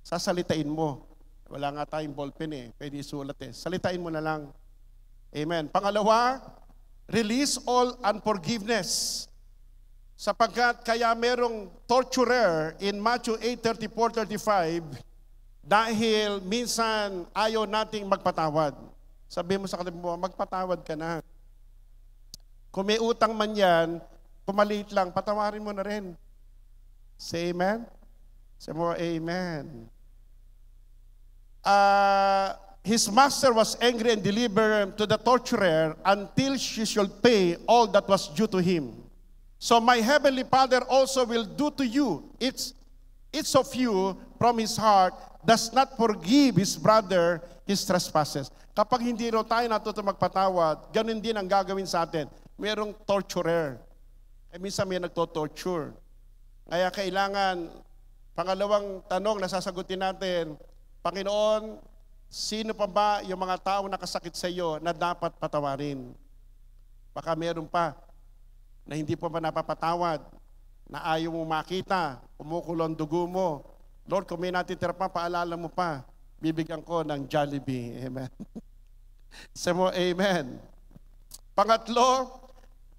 Sasalitain mo. Wala nga tayong ballpen pwede isulat Salitain mo na lang. Amen. Pangalawa, release all unforgiveness. Sapagkat kaya merong torturer in Matthew 8:34-35 dahil minsan ayaw nating magpatawad. Sabi mo sa kanila mo, magpatawad ka na. Kung may utang man yan, pumaliit lang, patawarin mo na rin. Say amen? Say more amen. His master was angry and delivered him to the torturer until she should pay all that was due to him. So my heavenly Father also will do to you, each of you from his heart does not forgive his brother his trespasses. Kapag hindi ro tayo natuto magpatawad, ganun din ang gagawin sa atin. Merong torturer. Minsan may nagto-torture. Kaya kailangan, pangalawang tanong na sasagutin natin, Panginoon, sino pa ba yung mga taong nakasakit sa iyo na dapat patawarin? Baka meron pa na hindi pa ba napapatawad, na ayaw mo makita, kumukulo ang dugo mo. Lord, kung may natitira pa, paalala mo pa. bibigyan ko ng Jollibee. Amen. Say mo, amen. Pangatlo,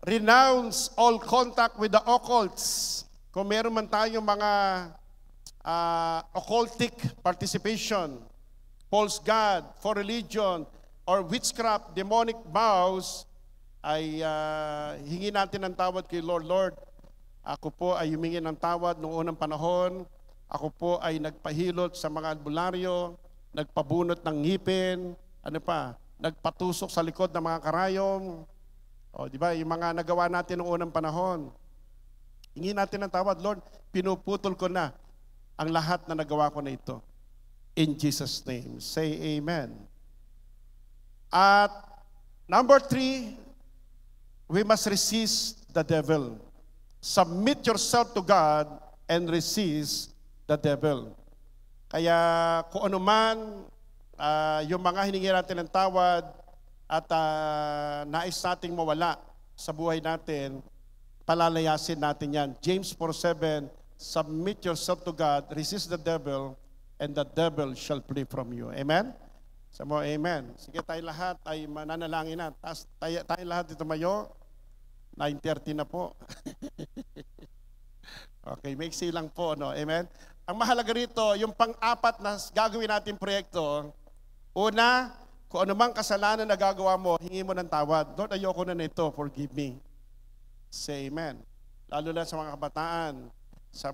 renounce all contact with the occults. Kung meron man tayong mga occultic participation, false god, for religion, or witchcraft, demonic vows, ay hingi natin ng tawad kay Lord. Lord, ako po ay humingi ng tawad noong unang panahon. Ako po ay nagpahilot sa mga albularyo, nagpabunot ng ngipin, nagpatusok sa likod ng mga karayom. O, di ba, yung mga nagawa natin noong unang panahon. Hingi natin ng tawad, Lord, pinuputol ko na ang lahat na nagawa ko na ito. In Jesus' name, say amen. At number 3, we must resist the devil. Submit yourself to God and resist the devil. Kaya kung ano man, yung mga hiningi natin ng tawad at nais nating mawala sa buhay natin, palalayasin natin yan. James 4:7, submit yourself to God, resist the devil, and the devil shall flee from you. Amen? Sa mo, amen. Sige, tayo lahat ay mananalangin na. Tayo lahat dito mayo. 9:30 na po. Okay, maiksi lang po, no? Amen? Ang mahalaga rito, yung pang-apat na gagawin natin proyekto, una, kung ano mang kasalanan na gagawa mo, hingi mo ng tawad. Lord, ayoko na nito, forgive me. Say amen. Lalo na sa mga kabataan, sa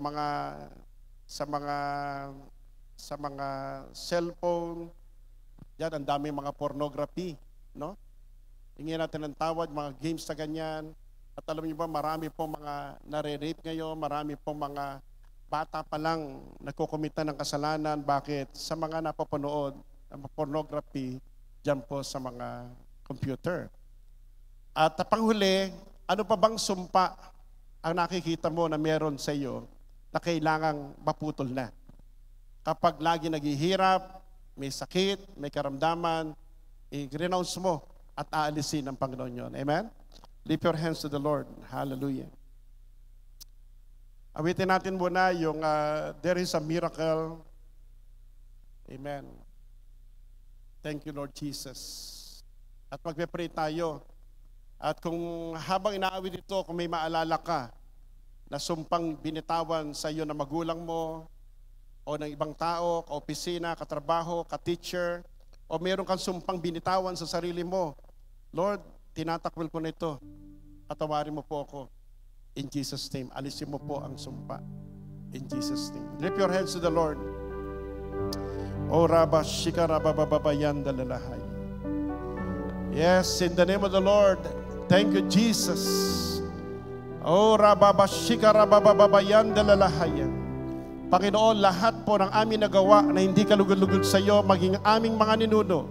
mga cellphone, yan, ang dami mga pornography, no? Hingi natin ng tawad, mga games na ganyan. At alam niyo ba, marami pong mga nare-rape ngayon, marami pong mga bata pa lang nagkukumita ng kasalanan. Bakit? Sa mga napapanood ng pornography, dyan po sa mga computer. At panghuli, ano pa bang sumpa ang nakikita mo na meron sa iyo na kailangang maputol na? Kapag lagi naghihirap, may sakit, may karamdaman, i-renounce mo at aalisin ng Panginoon yun. Amen? Lift your hands to the Lord. Hallelujah. Awitin natin muna yung there is a miracle. Amen. Thank you, Lord Jesus. At magpe-pray tayo. At kung habang inaawit ito, kung may maalala ka na sumpang binitawan sa iyo na magulang mo o ng ibang tao, ka-opisina, katrabaho, ka-teacher, o meron kang sumpang binitawan sa sarili mo, Lord, tinatakwil ko na ito. Patawarin mo po ako. In Jesus' name, alisin mo po ang sumpa. In Jesus' name. Lift your hands to the Lord. O Rabba Shikara Bababayan Dalalahay. Yes, in the name of the Lord. Thank you, Jesus. O Rabba Shikara Bababayan Dalalahay. Panginoon, lahat po ng aming nagawa na hindi kalugod-lugod sa iyo, maging aming mga ninuno,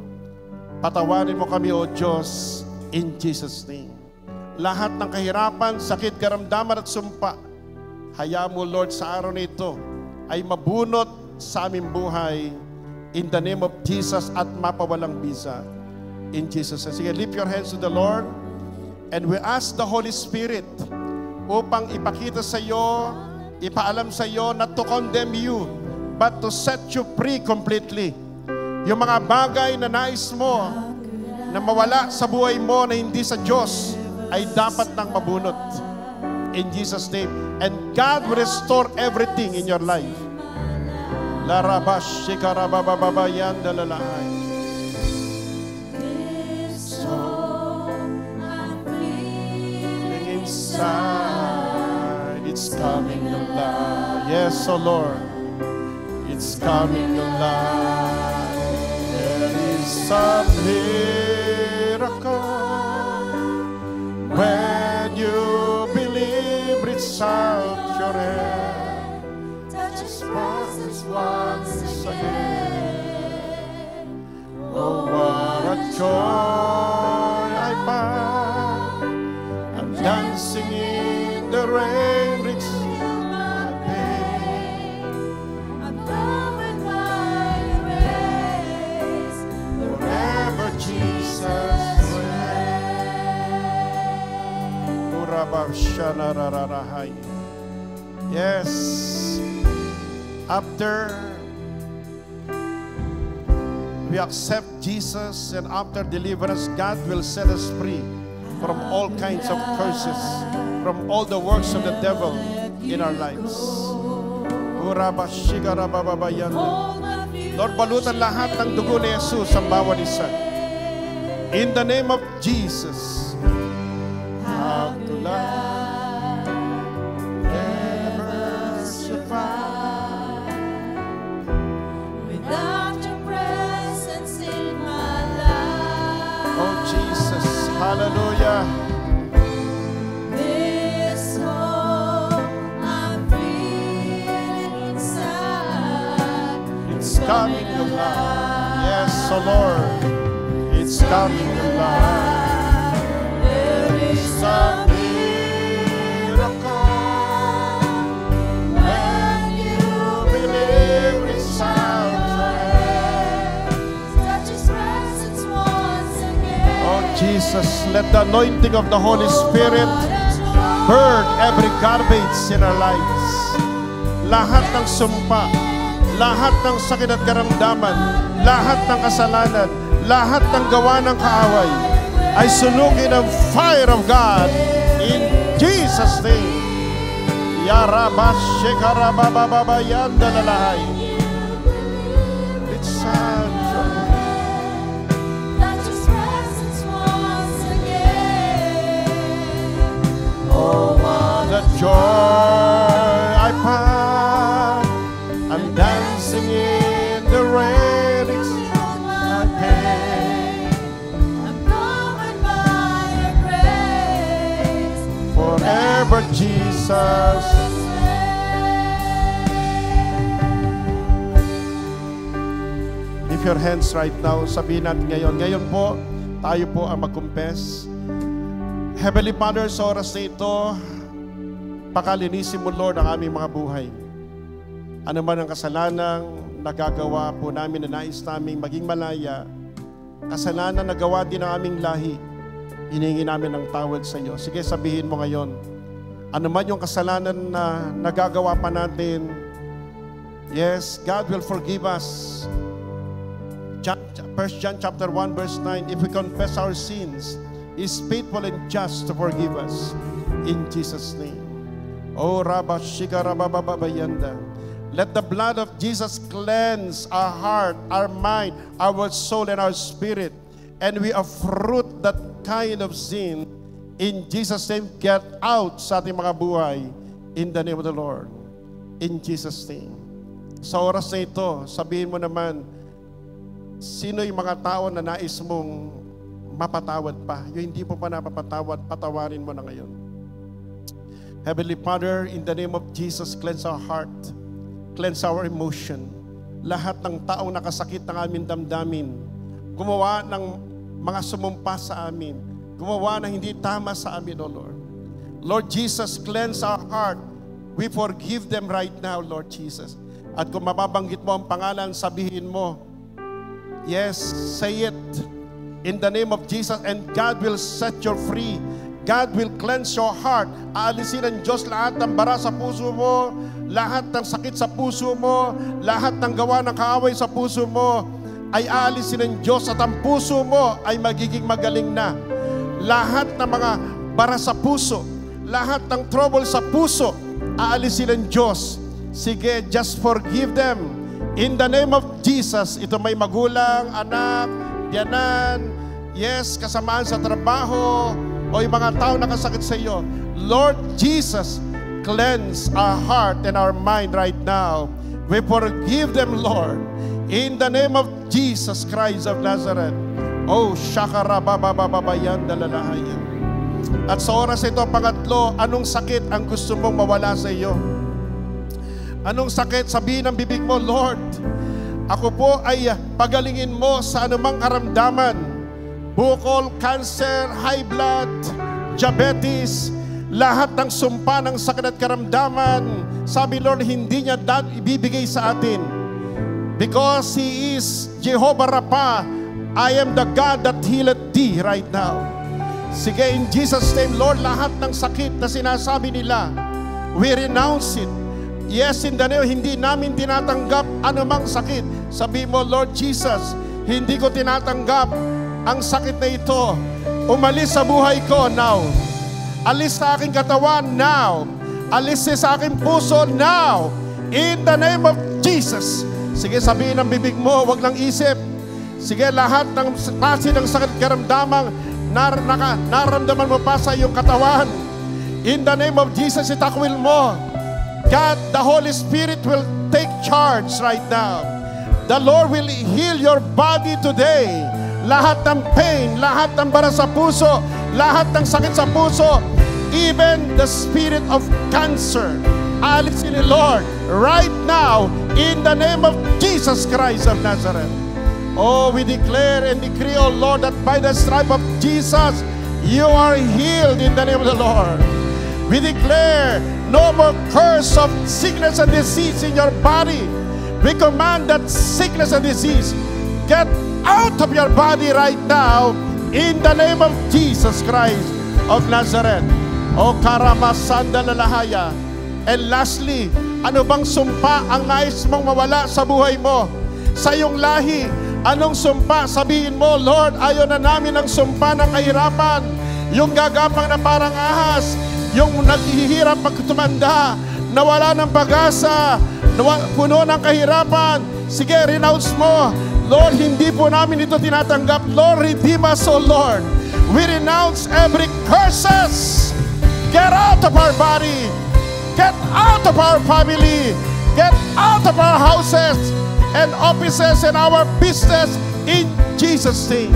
patawarin mo kami, O Diyos, in Jesus' name. Lahat ng kahirapan, sakit, karamdaman at sumpa, hayaan mo, Lord, sa araw na ito ay mabunot sa aming buhay in the name of Jesus at mapawalang bisa. In Jesus' name. Sige, lift your hands to the Lord and we ask the Holy Spirit upang ipakita sa iyo, ipaalam sa iyo not to condemn you but to set you free completely. Yung mga bagay na nais mo na mawala sa buhay mo na hindi sa Diyos ay dapat nang mabunot. In Jesus' name. And God will restore everything in your life. Larabash shikarabababayan dalalahay. So I'm feeling inside. It's coming alive. Yes, oh Lord. It's coming alive. There is a miracle when you believe, reach out your hand, touch His presence once again. Oh, what a joy I find! I'm dancing in the rain, reach my pain. I'm covered by your grace, forever Jesus. Yes. After we accept Jesus, and after deliverance, God will set us free from all kinds of curses, from all the works of the devil in our lives. Lord, balutan lahat ng dugo ni Jesus ang bawat isa. In the name of Jesus. How to love ever survive without your presence in my life. Oh Jesus, hallelujah. This hope I'm feeling inside, It's coming alive. Yes, oh Lord, it's coming alive. there is a miracle when you believe inside your head. Touch His presence once again. Oh Jesus, let the anointing of the Holy Spirit burn every garbage in our lives. Lahat ng sumpa, lahat ng sakit at karamdaman, lahat ng kasalanan, lahat ng gawa ng kaaway ay sunugin ng fire of God in Jesus' name. Yarabas Shekarabababa Yandalalahay. It's Touch His presence once again. Oh, what the joy I find. I'm dancing in the rain. It's my pain. I'm covered by your grace. Forever Jesus. Lift your hands right now. Sabihin natin ngayon. Ngayon po, tayo po ang mag-confess. Heavenly Father, sa oras na ito, pakalinisin mo, Lord, ang aming mga buhay. Ano man ang kasalanang nagagawa po namin na nais naming maging malaya, kasalanan na gawa din ng aming lahi, hiningi namin ng tawad sa iyo. Sige, sabihin mo ngayon, ano man yung kasalanan na nagagawa pa natin, yes, God will forgive us. 1 John chapter 1 verse 9, if we confess our sins, He is faithful and just to forgive us. In Jesus' name. Oh, Rabba Shika Rabba Baba Bayanda. Let the blood of Jesus cleanse our heart, our mind, our soul, and our spirit. And we uproot that kind of sin. In Jesus' name, get out sa ating mga buhay. In the name of the Lord. In Jesus' name. Sa oras na ito, sabihin mo naman, sino yung mga tao na nais mong mapatawad pa? Yung hindi mo pa napapatawad, patawarin mo na ngayon. Heavenly Father, in the name of Jesus, cleanse our heart. Cleanse our emotion. Lahat ng taong nakasakit ng aming damdamin, gumawa ng mga sumumpa sa amin, gumawa ng hindi tama sa amin, O Lord. Lord Jesus, cleanse our heart. We forgive them right now, Lord Jesus. At kung mababanggit mo ang pangalan, sabihin mo, yes, say it in the name of Jesus, and God will set you free. God will cleanse your heart. Aalisin ng Diyos lahat ng bara sa puso mo, lahat ng sakit sa puso mo, lahat ng gawa ng kaaway sa puso mo, ay aalisin ng Diyos at ang puso mo ay magiging magaling na. Lahat ng mga bara sa puso, lahat ng trouble sa puso, aalisin ng Diyos. Sige, just forgive them. In the name of Jesus, ito may magulang, anak, biyanan, yes, kasamaan sa trabaho, o yung mga tao nakasakit sa iyo. Lord Jesus, cleanse our heart and our mind right now. We forgive them, Lord. In the name of Jesus Christ of Nazareth. Oh, Shakarababababayan dalalahayan. At sa oras ito, pangatlo, anong sakit ang gusto mong mawala sa iyo? Anong sakit? Sabihin ng bibig mo, Lord, ako po ay pagalingin mo sa anumang karamdaman. Bukol, cancer, high blood, diabetes, lahat ng sumpa ng sakit at karamdaman, sabi Lord, hindi niya ibibigay sa atin. Because He is Jehovah Rapha, I am the God that healeth thee right now. Sige, in Jesus' name, Lord, lahat ng sakit na sinasabi nila, we renounce it. Yes, in the name, hindi namin tinatanggap anumang sakit. Sabi mo, Lord Jesus, Hindi ko tinatanggap ang sakit na ito. Umalis sa buhay ko now. Alis sa aking katawan now. Alis sa aking puso now. In the name of Jesus. Sige, sabihin ng bibig mo, wag lang isip. Sige, lahat ng klase ng sakit karamdamang naramdaman mo pa sa iyong katawan. In the name of Jesus, itakwil mo. God, the Holy Spirit will take charge right now. The Lord will heal your body today. Lahat ng pain, lahat ng bara sa puso, lahat ng sakit sa puso, even the spirit of cancer, alisin ni Lord right now in the name of Jesus Christ of Nazareth. Oh, we declare and decree, oh Lord, that by the stripe of Jesus, you are healed in the name of the Lord. We declare no more curse of sickness and disease in your body. We command that sickness and disease get out of your body right now in the name of Jesus Christ of Nazareth. O Karamasandalalahaya. And lastly, ano bang sumpa ang nais mong mawala sa buhay mo? Sa iyong lahi, anong sumpa? Sabihin mo, Lord, ayaw na namin ang sumpa ng kahirapan. Yung gagapang na parang ahas, yung naghihirap pag tumanda, nawala ng pag-asa, puno ng kahirapan. Sige, renounce mo. Lord, hindi po namin ito tinatanggap. Lord, redeem us, O Lord. We renounce every curses. Get out of our body. Get out of our family. Get out of our houses and offices and our business in Jesus' name.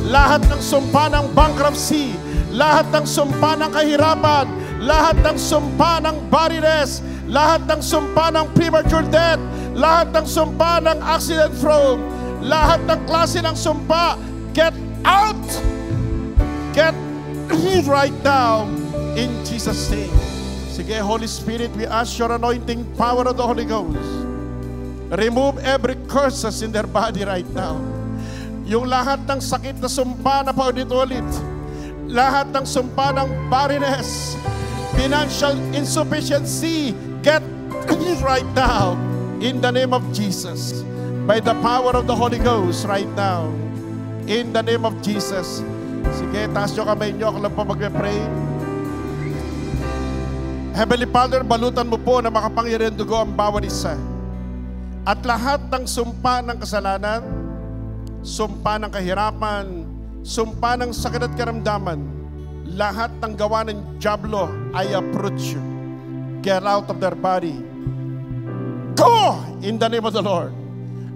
Lahat ng sumpa ng bankruptcy, lahat ng sumpa ng kahirapan, lahat ng sumpa ng barrenness, lahat ng sumpa ng premature death, lahat ng sumpa ng accident prone, lahat ng klase ng sumpa, get out! Get right now in Jesus' name. Sige, Holy Spirit, we ask your anointing power of the Holy Ghost. Remove every curses in their body right now. Yung lahat ng sakit na sumpa na paulit-ulit, lahat ng sumpa ng barrenness, financial insufficiency, get right now in the name of Jesus. By the power of the Holy Ghost right now. In the name of Jesus. Sige, taas nyo kamay nyo. Ako lang po magpe-pray. Heavenly Father, balutan mo po na makapangyarihan dugo ang bawat isa. At lahat ng sumpa ng kasalanan, sumpa ng kahirapan, sumpa ng sakit at karamdaman, lahat ng gawa ng diablo, I approach you. Get out of their body. Go! In the name of the Lord.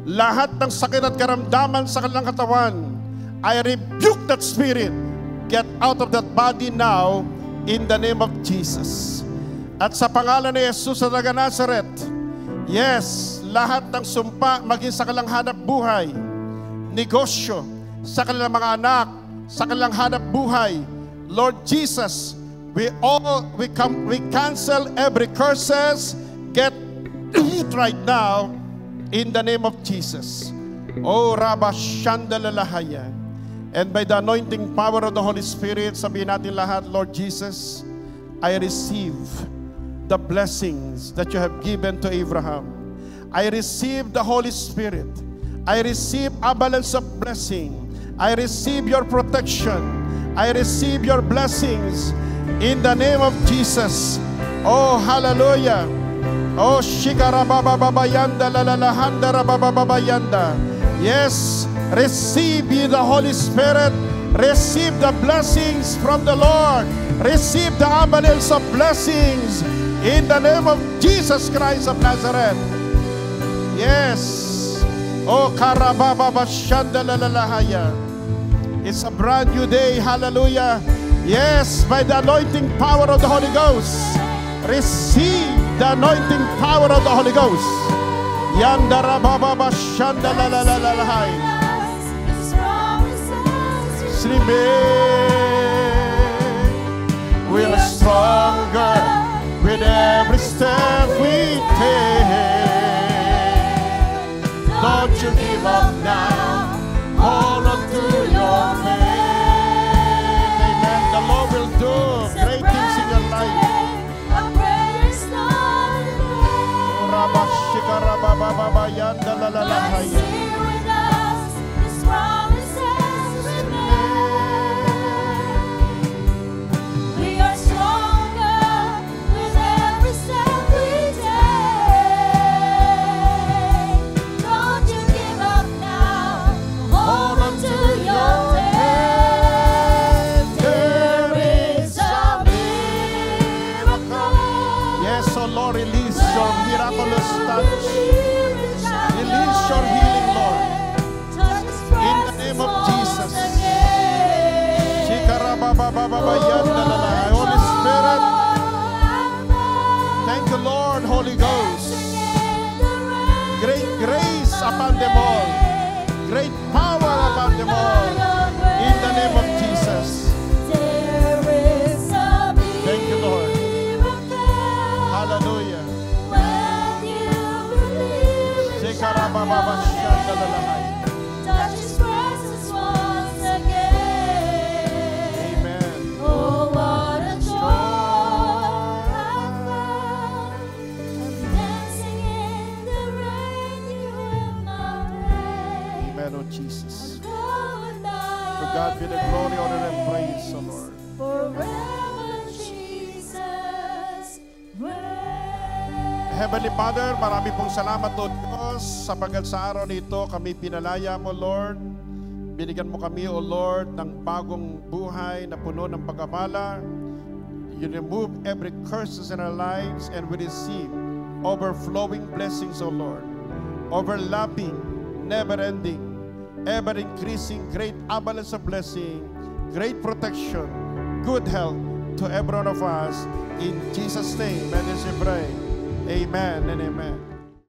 Lahat ng sakit at karamdaman sa kanilang katawan, I rebuke that spirit. Get out of that body now in the name of Jesus. At sa pangalan ni Jesus sa taga Nazareth, yes, lahat ng sumpa maging sa kanilang hanap buhay, negosyo, sa kanilang mga anak, sa kanilang hanap buhay, Lord Jesus, we cancel every curses. Get it right now in the name of Jesus. Oh, Rabba Shandalalahaya. And by the anointing power of the Holy Spirit, sabihin natin lahat, Lord Jesus, I receive the blessings that you have given to Abraham. I receive the Holy Spirit. I receive abundance of blessing. I receive your protection. I receive your blessings in the name of Jesus. Oh, hallelujah. Oh, Shikarabababayanda lalalahanda rabababayanda. Yes, receive ye the Holy Spirit. Receive the blessings from the Lord. Receive the abundance of blessings in the name of Jesus Christ of Nazareth. Yes. Oh, Karabababashandalalahaya. It's a brand new day. Hallelujah. Yes, by the anointing power of the Holy Ghost. Receive the anointing power of the Holy Ghost. Yandarabababashandalalahaya. We are stronger with every step we take. Don't you give up now. Hold on to your faith. Amen. The Lord will do great things in your life. Yes, oh Lord, release your miraculous touch. Release your healing, Lord. In the name of Jesus. Holy Spirit, thank you, Lord, Holy Ghost. Great grace upon them all. Great power upon them all. In the name of Jesus. Thank you, Lord. Hallelujah. Touch His presence once again. Amen. Oh, what a joy I found. I'm dancing in the rain. You have my way. Amen, oh Jesus. I'm going by For God be the glory, honor, and your praise, O grace. Lord. Forever, Jesus, reign. Heavenly Father, marami pong salamat o Diyos sapagat sa araw nito kami pinalaya mo, Lord. Binigyan mo kami, O Lord, ng bagong buhay na puno ng pagkabala. You remove every curses in our lives and we receive overflowing blessings, O Lord. Overlapping, never-ending, ever-increasing, great abundance of blessing, great protection, good health to every one of us. In Jesus' name, and as we pray, amen and amen.